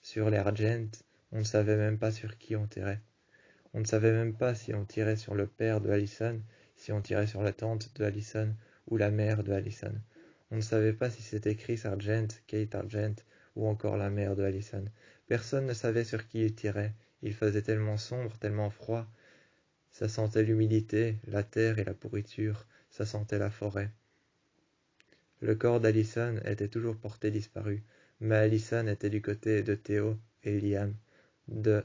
sur les Argent, on ne savait même pas sur qui on tirait. On ne savait même pas si on tirait sur le père de Allison, si on tirait sur la tante de Allison ou la mère de Allison. On ne savait pas si c'était Chris Argent, Kate Argent ou encore la mère de Allison. Personne ne savait sur qui il tirait. Il faisait tellement sombre, tellement froid. Ça sentait l'humidité, la terre et la pourriture. Ça sentait la forêt. Le corps d'Allison était toujours porté disparu, mais Allison était du côté de Théo et Liam, de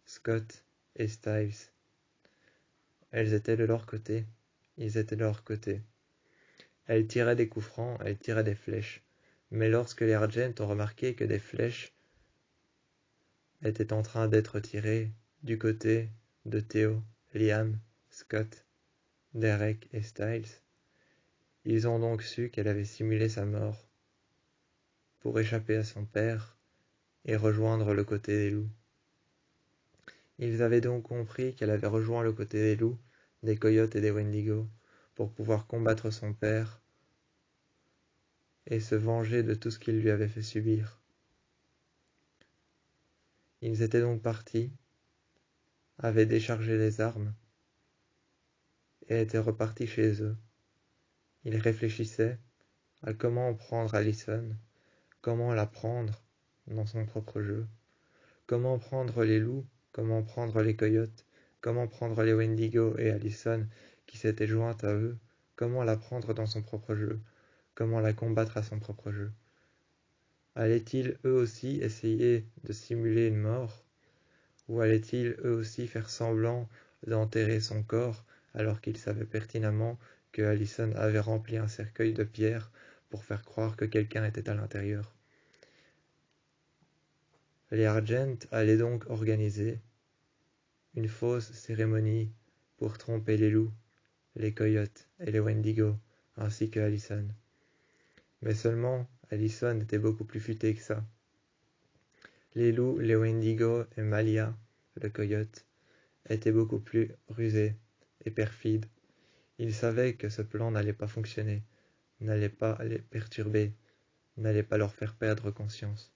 Scott et Styles. Elles étaient de leur côté, ils étaient de leur côté. Elles tiraient des coups francs, elles tiraient des flèches, mais lorsque les Argent ont remarqué que des flèches étaient en train d'être tirées du côté de Théo, Liam, Scott, Derek et Styles, ils ont donc su qu'elle avait simulé sa mort pour échapper à son père et rejoindre le côté des loups. Ils avaient donc compris qu'elle avait rejoint le côté des loups, des coyotes et des wendigos pour pouvoir combattre son père et se venger de tout ce qu'il lui avait fait subir. Ils étaient donc partis, avaient déchargé les armes et étaient repartis chez eux. Ils réfléchissaient à comment prendre Allison, comment la prendre dans son propre jeu, comment prendre les loups, comment prendre les coyotes, comment prendre les wendigos et Allison qui s'étaient jointes à eux, comment la prendre dans son propre jeu, comment la combattre à son propre jeu. Allaient-ils eux aussi essayer de simuler une mort, ou allaient-ils eux aussi faire semblant d'enterrer son corps alors qu'ils savaient pertinemment que Allison avait rempli un cercueil de pierre pour faire croire que quelqu'un était à l'intérieur. Les Argent allaient donc organiser une fausse cérémonie pour tromper les loups, les coyotes et les wendigos, ainsi que Allison. Mais seulement, Allison était beaucoup plus futée que ça. Les loups, les wendigos et Malia, le coyote, étaient beaucoup plus rusés et perfides. Ils savaient que ce plan n'allait pas fonctionner, n'allait pas les perturber, n'allait pas leur faire perdre conscience.